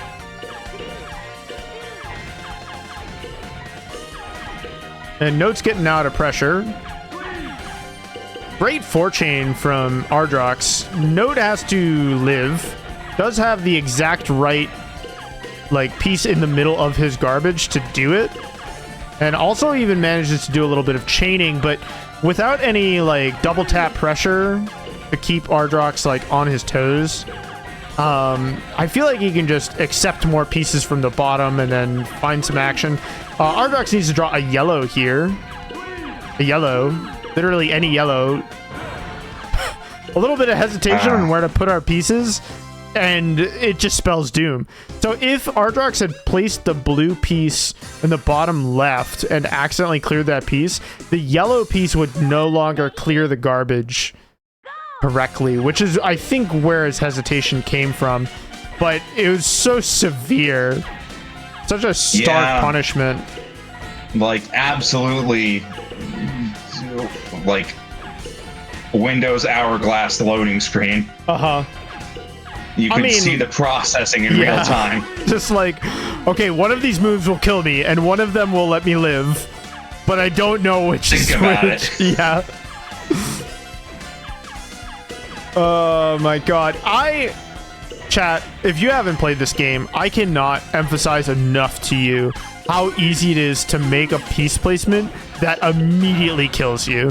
And Note's getting out of pressure. Great 4 chain from Ardrox. Note has to live. Does have the exact right like piece in the middle of his garbage to do it. And also even manages to do a little bit of chaining, but without any like double tap pressure to keep Ardrox like on his toes. I feel like he can just accept more pieces from the bottom and then find some action. Ardrox needs to draw a yellow here. A yellow. Literally any yellow. A little bit of hesitation on where to put our pieces, and it just spells doom. So if Ardrox had placed the blue piece in the bottom left and accidentally cleared that piece, the yellow piece would no longer clear the garbage correctly, which is, I think, where his hesitation came from. But it was so severe. Such a stark punishment. Like, absolutely, like, Windows hourglass loading screen. You can see the processing in real time. Just like, okay, one of these moves will kill me, and one of them will let me live. But I don't know which is which. Yeah. Oh my god. Chat, if you haven't played this game, I cannot emphasize enough to you how easy it is to make a piece placement that immediately kills you.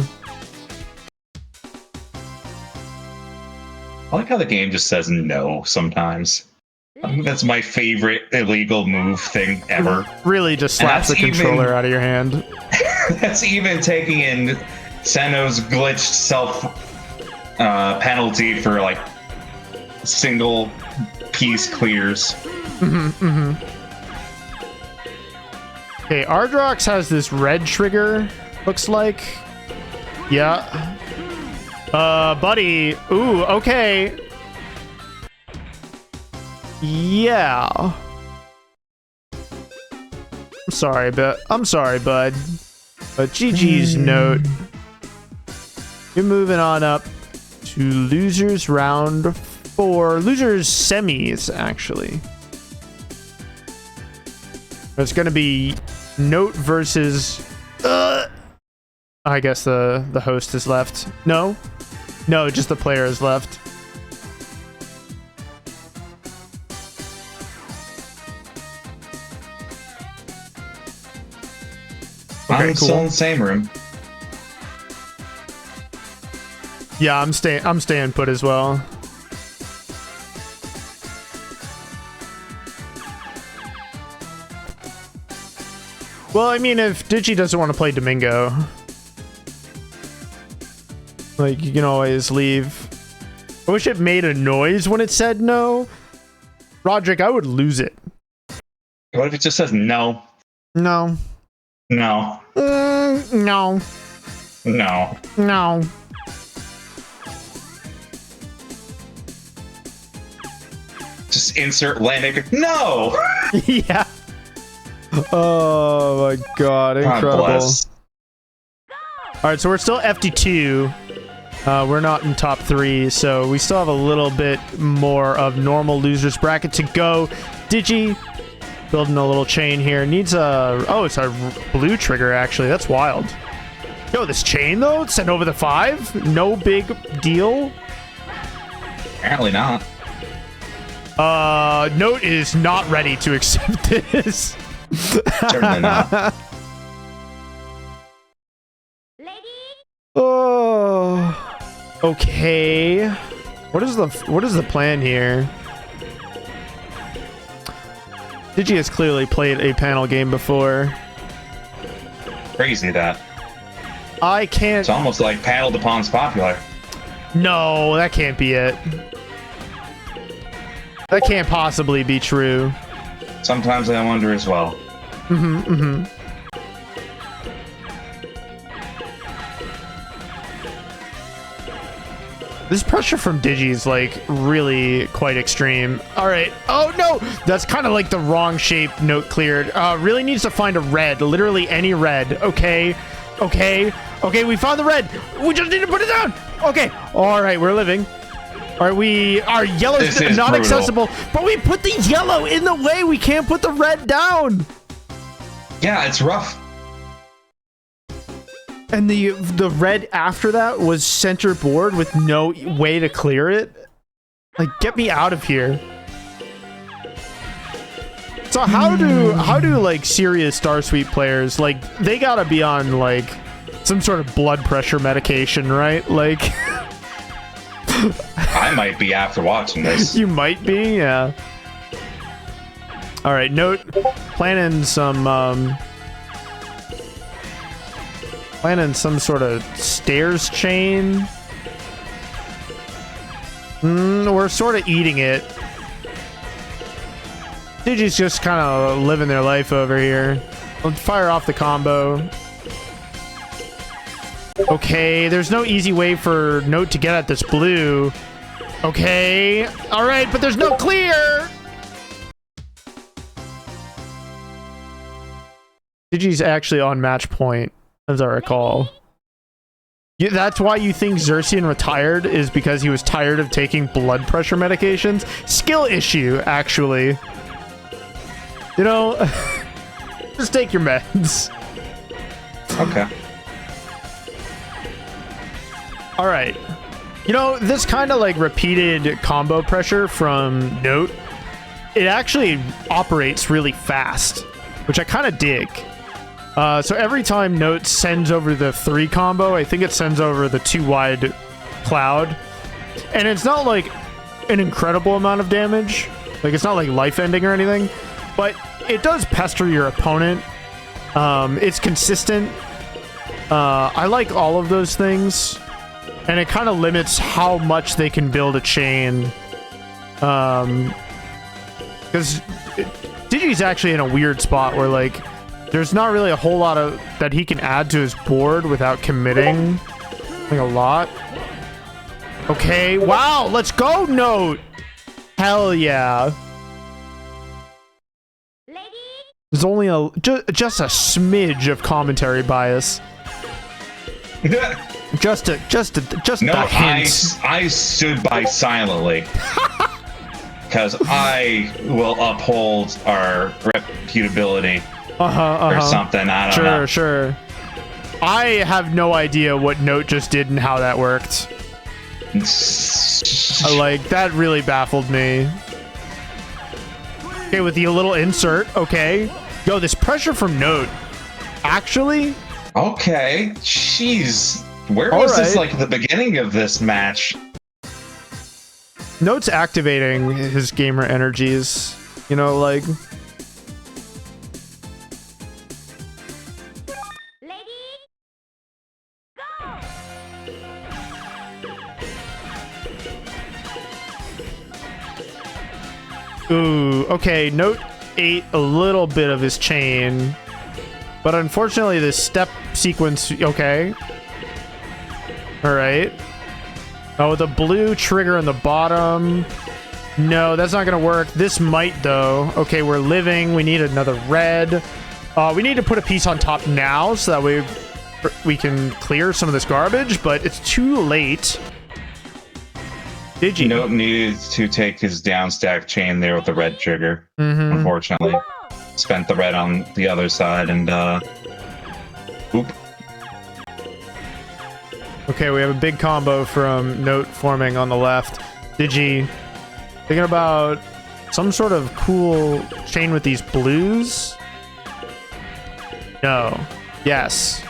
I like how the game just says no sometimes. I think that's my favorite illegal move thing ever. Really just slaps the controller out of your hand. That's even taking in Senno's glitched self penalty for like single piece clears. Okay, Ardrox has this red trigger, looks like. Yeah. Buddy. Ooh, okay. Yeah. I'm sorry, bud. But GG's Note. You're moving on up to losers round 4. Losers semis, actually. It's gonna be Note versus I guess the host is left. No, just the player is left. I'm still in the same room. Yeah, I'm staying put as well. Well, I mean, if Digi doesn't want to play Domingo, like, you can always leave. I wish it made a noise when it said no. Roderick, I would lose it. What if it just says no? No. No. No. No. No. Just insert landing. No! Yeah. Oh my god, incredible. Alright, so we're still FD2. We're not in top 3, so we still have a little bit more of normal losers bracket to go. Digi, building a little chain here. Needs a... Oh, it's a blue trigger, actually. That's wild. Yo, this chain, though? Sent over the 5? No big deal? Apparently not. Note is not ready to accept this. Certainly not. Oh, okay. What is the plan here? Digi has clearly played a panel game before. Crazy that. I can't. It's almost like Paddle the Pond's popular. No, that can't be it. That can't possibly be true. Sometimes I wonder as well. This pressure from Digi is like really quite extreme. All right. Oh no, that's kind of like the wrong shape. Note cleared. Really needs to find a red. Literally any red. Okay. Okay. Okay. We found the red. We just need to put it down. Okay. All right. We're living. All right. Our yellow is not brutal. Accessible, but we put the yellow in the way. We can't put the red down. Yeah, it's rough. And the red after that was center board with no way to clear it. Like, get me out of here. So how do like serious Star Sweep players, like, they gotta be on like some sort of blood pressure medication, right? Like I might be after watching this. You might be, yeah. All right, Note planning some sort of stairs chain. We're sort of eating it. Digi's just kind of living their life over here. Let's fire off the combo. Okay, there's no easy way for Note to get at this blue. Okay, all right, but there's no clear. Digi's actually on match point, as I recall. Yeah, that's why you think Xerxian retired, is because he was tired of taking blood pressure medications? Skill issue, actually. You know, just take your meds. Okay. All right. You know, this kind of like repeated combo pressure from Note, it actually operates really fast, which I kind of dig. So every time Note sends over the 3 combo, I think it sends over the 2 wide cloud. And it's not like an incredible amount of damage. Like, it's not like life ending or anything, but it does pester your opponent. It's consistent. I like all of those things. And it kind of limits how much they can build a chain. Because Digi's actually in a weird spot where, like, there's not really a whole lot of that he can add to his board without committing, like, a lot. Okay, wow, let's go, Note. Hell yeah. There's only just a smidge of commentary bias. Just no, a hint. I stood by silently. Because I will uphold our reputability. Or something, I don't know. Sure. I have no idea what Note just did and how that worked. Like, that really baffled me. Okay, with the little insert, okay. Yo, this pressure from Note Actually? Okay. Jeez. Where All was this, right. like, the beginning of this match? Note's activating his gamer energies. You know, like... Ooh, okay, Note ate a little bit of his chain. But unfortunately, this step sequence... Okay. Alright. Oh, the blue trigger on the bottom. No, that's not gonna work. This might, though. Okay, we're living. We need another red. We need to put a piece on top now so that we can clear some of this garbage, but it's too late. Digi. Note needs to take his down stack chain there with the red trigger. Unfortunately. Spent the red on the other side and, oop. Okay, we have a big combo from Note forming on the left. Digi thinking about some sort of cool chain with these blues? No. Yes.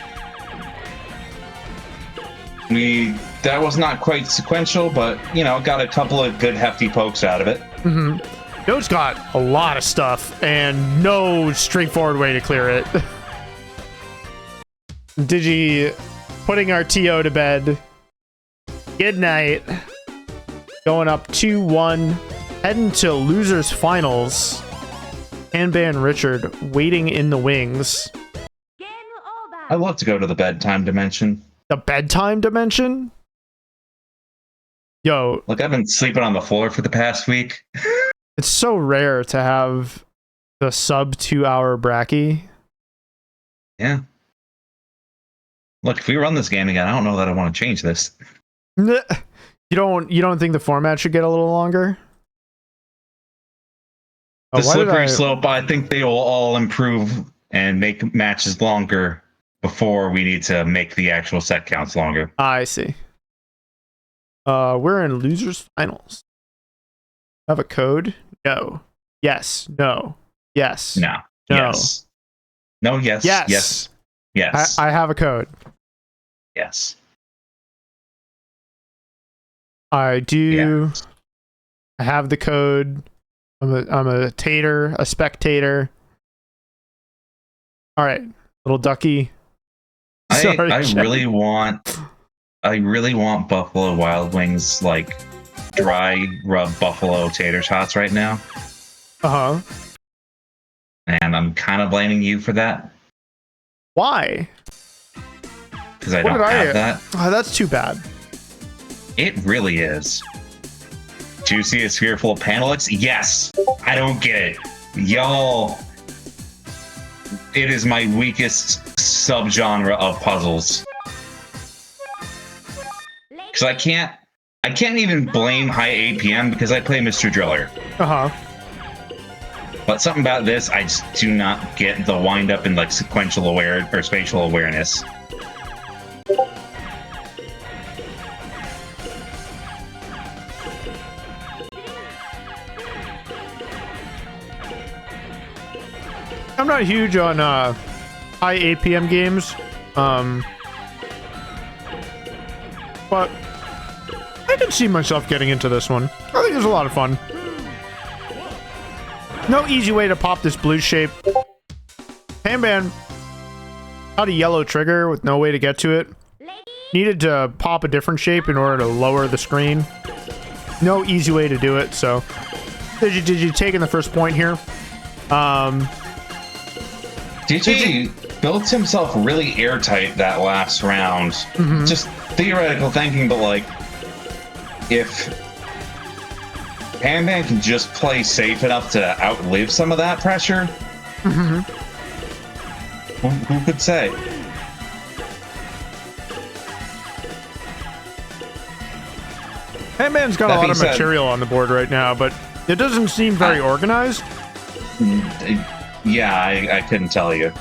That was not quite sequential, but, you know, got a couple of good hefty pokes out of it. Note's got a lot of stuff and no straightforward way to clear it. Digi putting our TO to bed. Good night. Going up 2-1. Heading to losers finals. Hanban Richard waiting in the wings. I'd love to go to the bedtime dimension. The bedtime dimension? Yo. Look, I've been sleeping on the floor for the past week. It's so rare to have the sub 2 hour bracky. Yeah. Look, if we run this game again, I don't know that I want to change this. You don't think the format should get a little longer? The slippery slope, I think they will all improve and make matches longer before we need to make the actual set counts longer. I see. We're in losers finals. Have a code? No. Yes. No. Yes. No. No. Yes. No. Yes. Yes. Yes. Yes. I have a code. Yes. I do. Yes. I have the code. I'm a tater, a spectator. All right, little ducky. I really want Buffalo Wild Wings, like, dry rub buffalo tater tots right now. Uh-huh. And I'm kind of blaming you for that. Why? Because I don't have that. Oh, that's too bad. It really is. Juicy is fearful of Panelix? Yes! I don't get it. Y'all... It is my weakest subgenre of puzzles. Because I can't even blame high APM because I play Mr. Driller. Uh-huh. But something about this, I just do not get the wind up in, like, sequential or spatial awareness. I'm not huge on high APM games, but I can see myself getting into this one. I think it's a lot of fun. No easy way to pop this blue shape. Hanban had a yellow trigger with no way to get to it. Needed to pop a different shape in order to lower the screen. No easy way to do it, so Digi taking the first point here. DJ built himself really airtight that last round. Just theoretical thinking, but, like, if Hanban can just play safe enough to outlive some of that pressure, who could say? Hanban's got a lot of material on the board right now, but it doesn't seem very organized. Yeah, I couldn't tell you.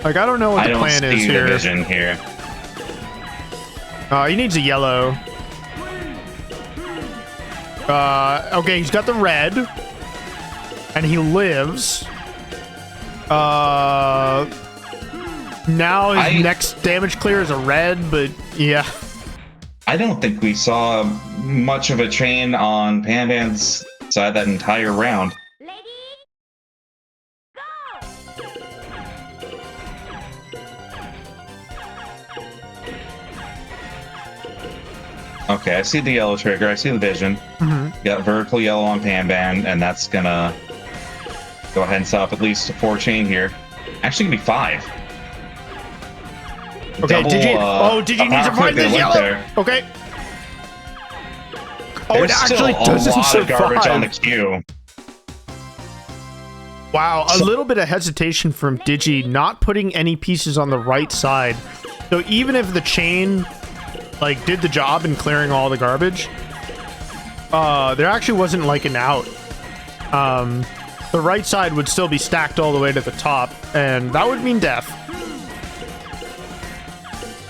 Like, I don't know what the plan is here. I don't see the vision here. He needs a yellow. Okay, he's got the red. And he lives. Now his next damage clear is a red, but yeah. I don't think we saw much of a chain on Pandan's side that entire round. Okay, I see the yellow trigger. I see the vision. Got vertical yellow on Panban, and that's gonna go ahead and stop at least 4 chain here. Actually, gonna be 5. Okay, Digi needs to find this yellow. There. Okay. Oh, There's it actually doesn't a lot of garbage on the survive. queue. Wow, a little bit of hesitation from Digi, not putting any pieces on the right side. So even if the chain like did the job in clearing all the garbage, there actually wasn't like an out. The right side would still be stacked all the way to the top, and that would mean death.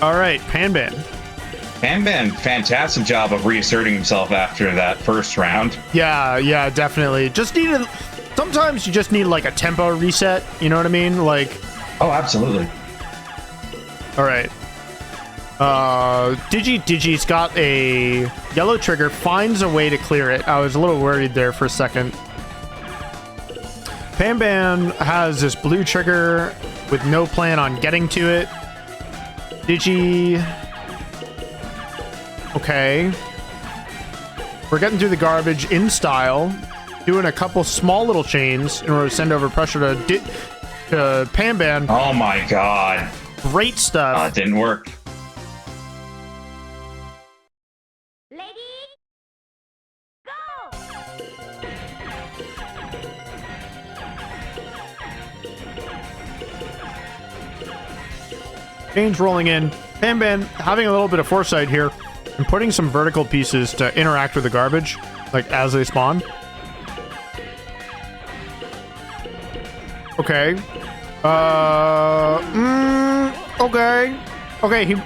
All right, Panban. Panban, fantastic job of reasserting himself after that first round. Yeah, definitely. Sometimes you just need like a tempo reset. You know what I mean? Like. Oh, absolutely. All right. Digi's got a yellow trigger, finds a way to clear it. I was a little worried there for a second. Panban has this blue trigger with no plan on getting to it. Digi. Okay. We're getting through the garbage in style, doing a couple small little chains in order to send over pressure to Panban. Oh my god. Great stuff. It didn't work. Chains rolling in. Panban having a little bit of foresight here and putting some vertical pieces to interact with the garbage, like as they spawn. Okay. Okay, he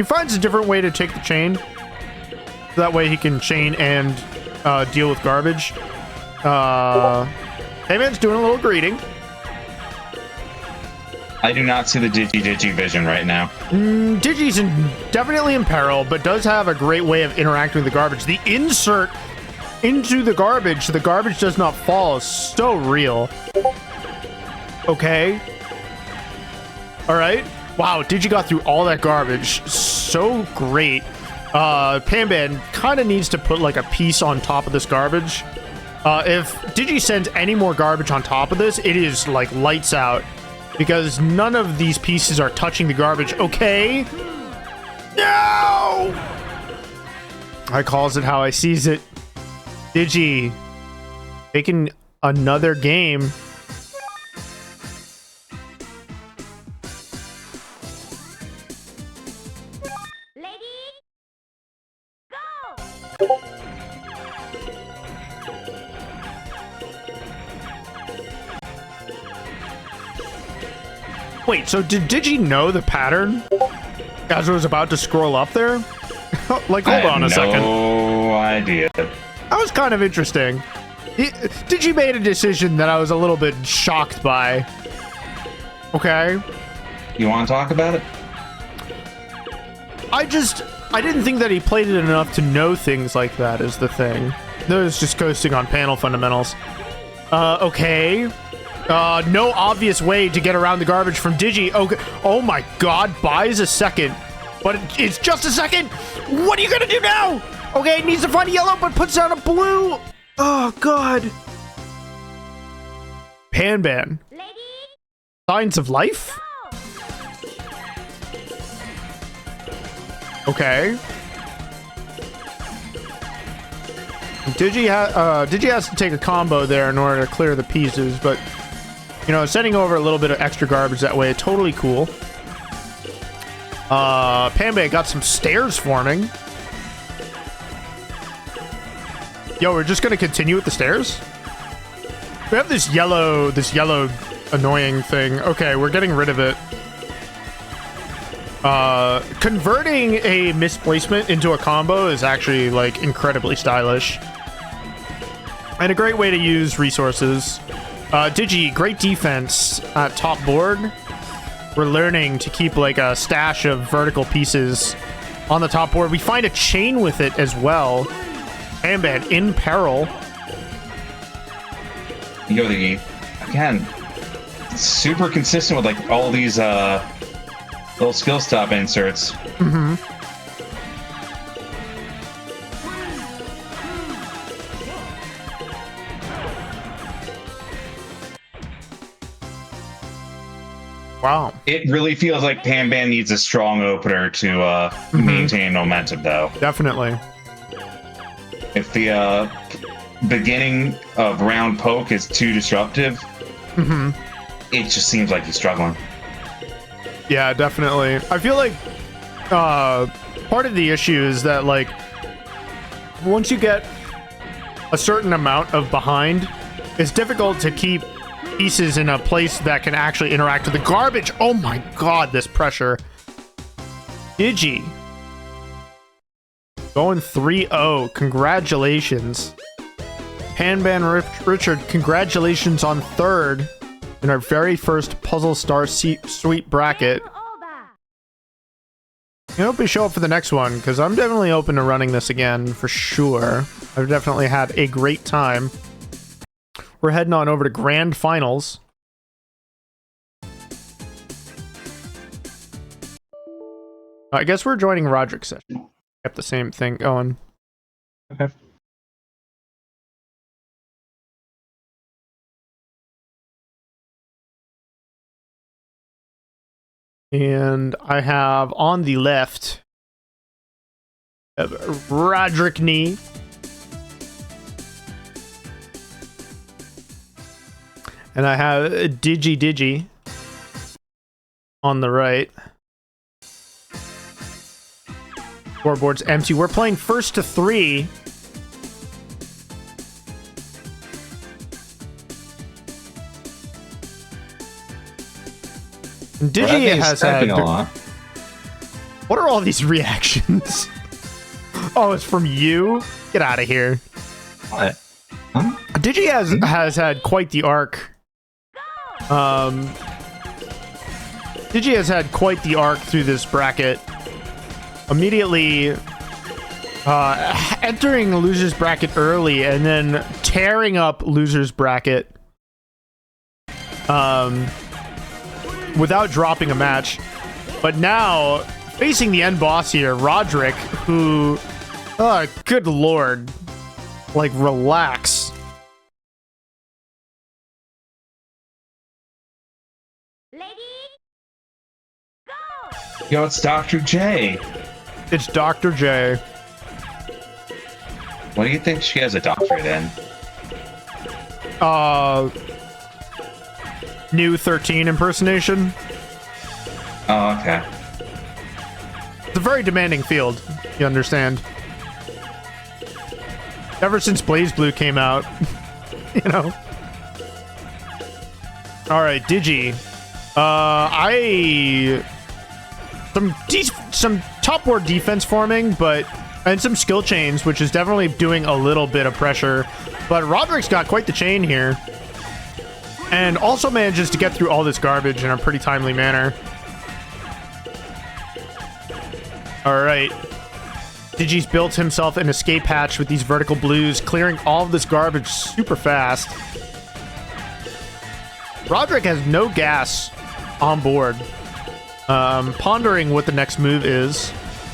finds a different way to take the chain. That way he can chain and deal with garbage. Panban's doing a little greeting. I do not see the Digi vision right now. Digi's definitely in peril, but does have a great way of interacting with the garbage. The insert into the garbage so the garbage does not fall is so real. Okay. All right. Wow, Digi got through all that garbage. So great. Panban kind of needs to put like a piece on top of this garbage. If Digi sends any more garbage on top of this, it is like lights out. Because none of these pieces are touching the garbage. Okay. No! I calls it how I sees it. Digi taking another game. Wait, so did Digi know the pattern as it was about to scroll up there? Like, hold on a second. No idea. That was kind of interesting. Digi made a decision that I was a little bit shocked by. Okay. You want to talk about it? I didn't think that he played it enough to know things like that is the thing. That was just coasting on panel fundamentals. Okay. No obvious way to get around the garbage from Digi. Okay. Oh my god, buys a second. But it's just a second. What are you gonna do now? Okay, it needs to find a yellow, but puts down a blue. Oh god. Panban. Signs of life? Okay. Digi has to take a combo there in order to clear the pieces, but you know, sending over a little bit of extra garbage that way, totally cool. Panban got some stairs forming. Yo, we're just gonna continue with the stairs? We have this yellow annoying thing. Okay, we're getting rid of it. Converting a misplacement into a combo is actually like incredibly stylish. And a great way to use resources. Digi, great defense at top board. We're learning to keep like a stash of vertical pieces on the top board. We find a chain with it as well. Panban in peril. Yo, the again, super consistent with like all these little skill stop inserts. Mm-hmm. Wow. It really feels like Panban needs a strong opener to maintain momentum, though. Definitely. If the beginning of round poke is too disruptive, it just seems like he's struggling. Yeah, definitely. I feel like part of the issue is that, like, once you get a certain amount of behind, it's difficult to keep pieces in a place that can actually interact with the garbage. Oh my god, this pressure. Digi. Going 3-0. Congratulations. Panban Richard, congratulations on third in our very first Puzzle Star Sweep bracket. I hope we show up for the next one, because I'm definitely open to running this again, for sure. I've definitely had a great time. We're heading on over to Grand Finals. I guess we're joining Roderick's session. Kept the same thing going. Okay. And I have on the left Roderick Knee. And I have Digi on the right. Scoreboard's empty. We're playing first to 3. And Digi has had a lot. What are all these reactions? Oh, it's from you? Get out of here. What? Huh? Digi has had quite the arc. Digi has had quite the arc through this bracket. Immediately entering loser's bracket early and then tearing up loser's bracket without dropping a match. But now facing the end boss here, Roderick, who, good lord, like, relax. Yo, it's Dr. J. It's Dr. J. What do you think she has a doctorate in? New 13 impersonation. Oh, okay. It's a very demanding field, you understand. Ever since Blaze Blue came out, you know. Alright, Digi. Some top board defense forming, and some skill chains, which is definitely doing a little bit of pressure. But Roderick's got quite the chain here. And also manages to get through all this garbage in a pretty timely manner. Alright. Digi's built himself an escape hatch with these vertical blues, clearing all of this garbage super fast. Roderick has no gas on board. Pondering what the next move is.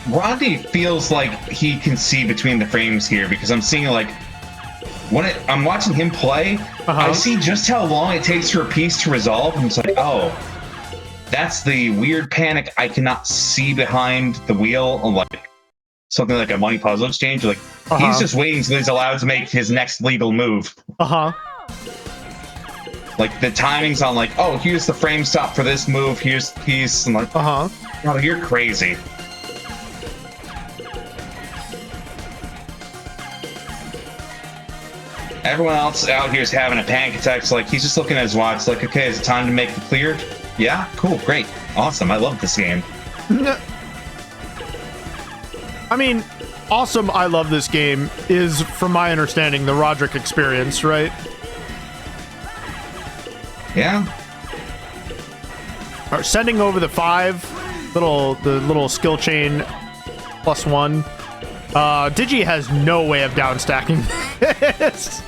Rodney feels like he can see between the frames here, because I'm seeing, like, I'm watching him play, I see just how long it takes for a piece to resolve, and it's like, oh, that's the weird panic I cannot see behind the wheel, like something like a money puzzle exchange. Like, he's just waiting until he's allowed to make his next legal move. Like, the timing's on, like, oh, here's the frame stop for this move, here's the piece, and like, oh, you're crazy. Everyone else out here is having a panic attack, so, like, he's just looking at his watch, like, okay, is it time to make the clear? Yeah? Cool, great, awesome, I love this game. I mean, awesome, I love this game is, from my understanding, the Roderick experience, right? Yeah. Are sending over the 5. The little skill chain +1. Digi has no way of down stacking this.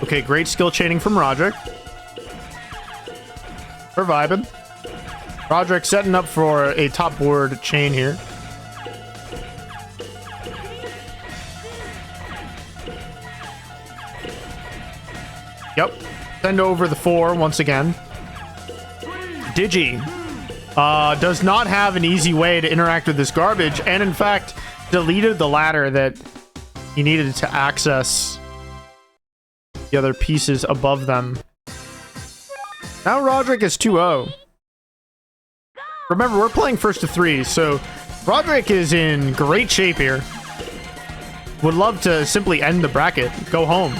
Okay, great skill chaining from Roderick. We're vibing. Roderick setting up for a top board chain here. Yep. Send over the 4 once again. Digi does not have an easy way to interact with this garbage, and in fact, deleted the ladder that he needed to access the other pieces above them. Now Roderick is 2-0. Remember, we're playing first to 3, so Roderick is in great shape here. Would love to simply end the bracket, go home,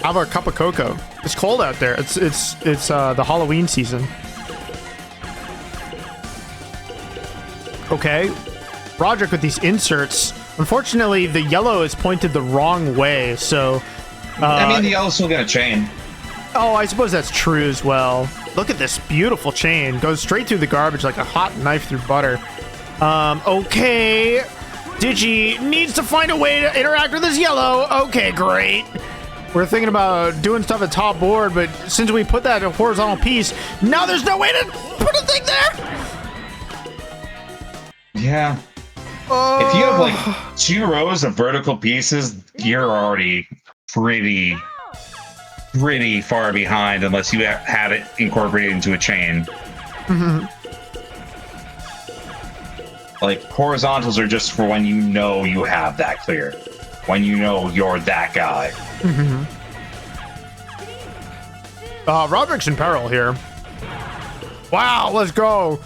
have our cup of cocoa. It's cold out there. It's the Halloween season. Okay, Roderick with these inserts. Unfortunately, the yellow is pointed the wrong way, so... I mean, the yellow's still got a chain. Oh, I suppose that's true as well. Look at this beautiful chain. Goes straight through the garbage like a hot knife through butter. Okay. Digi needs to find a way to interact with this yellow. Okay, great. We're thinking about doing stuff at top board, but since we put that horizontal piece, now there's no way to put a thing there. Yeah. If you have like 2 rows of vertical pieces, you're already pretty far behind unless you have it incorporated into a chain. Mm-hmm. Like, horizontals are just for when you know you have that clear. When you know you're that guy. Mm-hmm. Roderick's in peril here. Wow, let's go.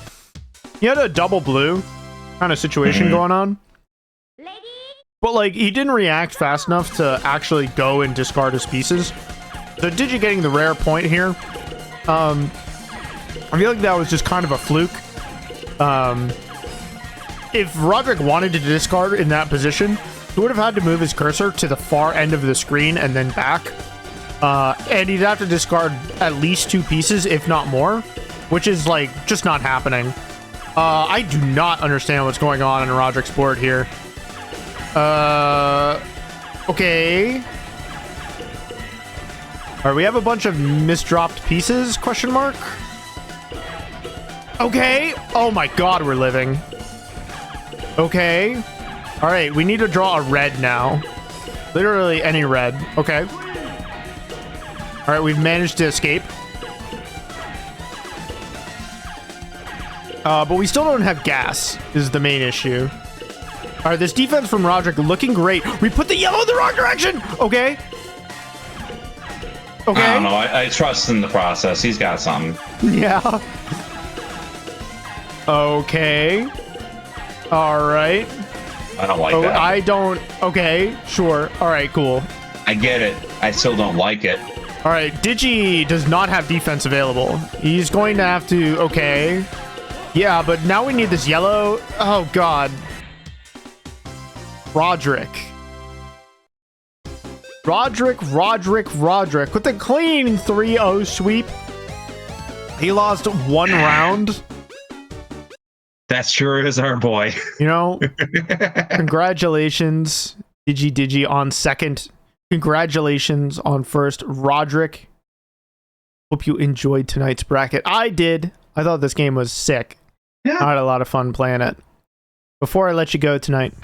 He had a double blue kind of situation going on. But, like, he didn't react fast enough to actually go and discard his pieces. So Digi getting the rare point here. I feel like that was just kind of a fluke. If Roderick wanted to discard in that position, he would have had to move his cursor to the far end of the screen and then back. And he'd have to discard at least 2 pieces, if not more, which is, like, just not happening. I do not understand what's going on in Roderick's board here. Okay. All right, we have a bunch of misdropped pieces, question mark. Okay. Oh my god, we're living. Okay. All right, we need to draw a red now. Literally any red. Okay. All right, we've managed to escape. But we still don't have gas, is the main issue. All right, this defense from Roderick looking great. We put the yellow in the wrong direction. Okay. Okay. I don't know. I trust in the process. He's got something. Yeah. Okay. All right. I don't like that. I don't. Okay. Sure. All right. Cool. I get it. I still don't like it. All right. Digi does not have defense available. He's going to have to. Okay. Yeah, but now we need this yellow. Oh, God. Roderick with a clean 3-0 sweep. He lost 1 round. That sure is our boy. You know, congratulations, Digi on second. Congratulations on first, Roderick. Hope you enjoyed tonight's bracket. I did. I thought this game was sick. Yeah. I had a lot of fun playing it. Before I let you go tonight,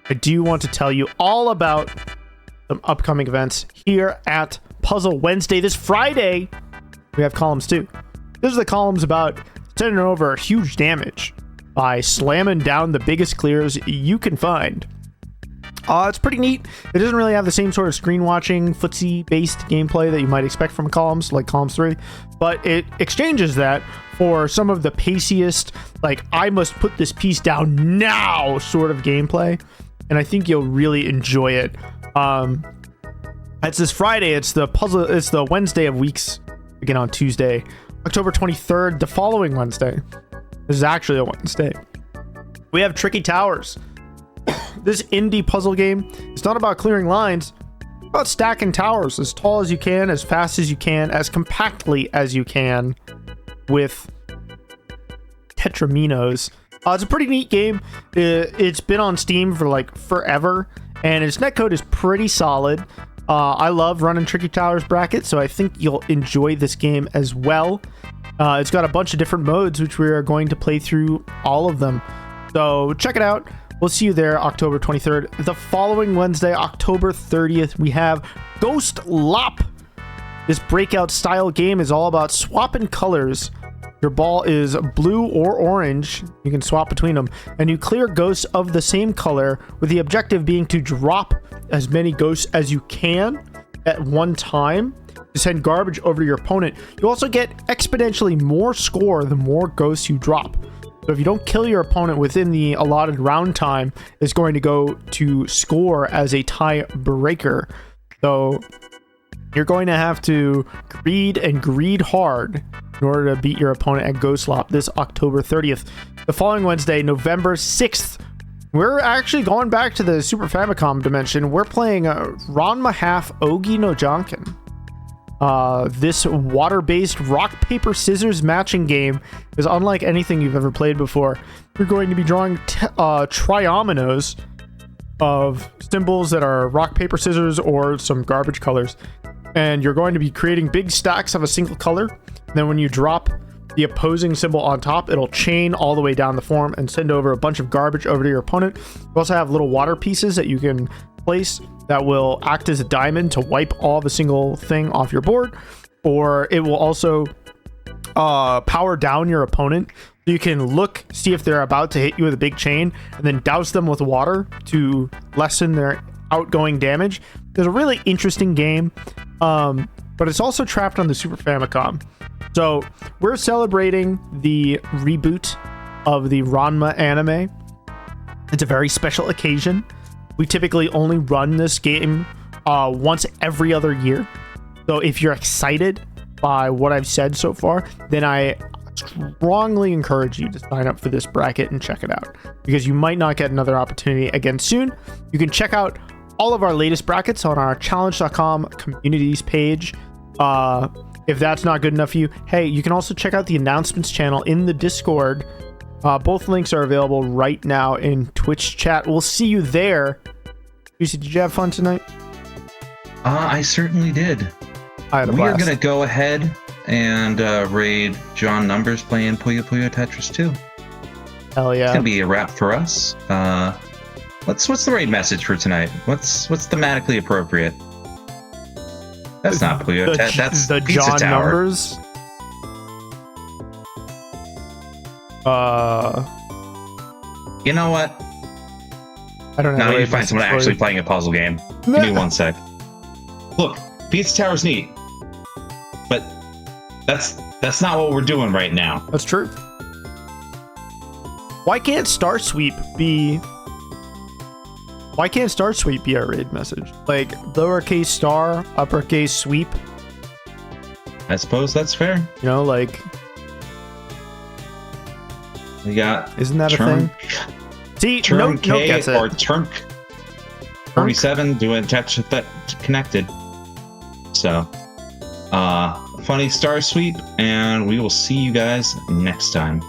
I do want to tell you all about some upcoming events here at Puzzle Wednesday. This Friday, we have columns 2. This is the columns about sending over huge damage by slamming down the biggest clears you can find. It's pretty neat. It doesn't really have the same sort of screen watching, footsie-based gameplay that you might expect from columns, like columns 3, but it exchanges that for some of the paciest, like, I must put this piece down now sort of gameplay, and I think you'll really enjoy it. It's this Friday. It's the Wednesday of weeks again on Tuesday. October 23rd, the following Wednesday. This is actually a Wednesday. We have Tricky Towers. This indie puzzle game is not about clearing lines, it's about stacking towers as tall as you can, as fast as you can, as compactly as you can with tetraminos. It's a pretty neat game. It's been on Steam for like forever, and its netcode is pretty solid. I love running Tricky Towers bracket, so I think you'll enjoy this game as well. It's got a bunch of different modes, which we are going to play through all of them. So check it out. We'll see you there October 23rd. The following Wednesday, October 30th, we have Ghost Lop. This breakout style game is all about swapping colors. Your ball is blue or orange. You can swap between them. And you clear ghosts of the same color, with the objective being to drop as many ghosts as you can at one time to send garbage over to your opponent. You also get exponentially more score the more ghosts you drop. So if you don't kill your opponent within the allotted round time, it's going to go to score as a tie breaker. So you're going to have to greed and greed hard in order to beat your opponent at Ghost Lop this October 30th. The following Wednesday, November 6th, we're actually going back to the Super Famicom dimension. We're playing Ranma Half Ogi no Janken. This water-based rock, paper, scissors matching game is unlike anything you've ever played before. You're going to be drawing triominoes of symbols that are rock, paper, scissors, or some garbage colors. And you're going to be creating big stacks of a single color. And then when you drop the opposing symbol on top, it'll chain all the way down the form and send over a bunch of garbage over to your opponent. You also have little water pieces that you can place that will act as a diamond to wipe all of a single thing off your board, or it will also power down your opponent. So you can look, see if they're about to hit you with a big chain, and then douse them with water to lessen their outgoing damage. It's a really interesting game, but it's also trapped on the Super Famicom. So we're celebrating the reboot of the Ranma anime. It's a very special occasion. We typically only run this game once every other year. So if you're excited by what I've said so far, then I strongly encourage you to sign up for this bracket and check it out, because you might not get another opportunity again soon. You can check out all of our latest brackets on our challenge.com communities page. If that's not good enough for you, hey, you can also check out the announcements channel in the Discord. Both links are available right now in Twitch chat. We'll see you there. Juicy, did you have fun tonight? I certainly did. I had a blast. We are going to go ahead and raid John Numbers playing Puyo Puyo Tetris 2. Hell yeah. It's going to be a wrap for us. What's the raid message for tonight? What's thematically appropriate? That's not Puyo Tetris. That's the Pizza John Tower. Numbers. You know what? I don't know. Now I need to find someone actually playing a puzzle game. Give me 1 sec. Look, Pizza Tower's neat, but that's not what we're doing right now. That's true. Why can't Star Sweep be a raid message? Like lowercase star, uppercase sweep. I suppose that's fair. You know, like, we got. Isn't that a thing? See, Turn no K gets it. or Turk 47 doing touch that connected. So, funny Star Sweep, and we will see you guys next time.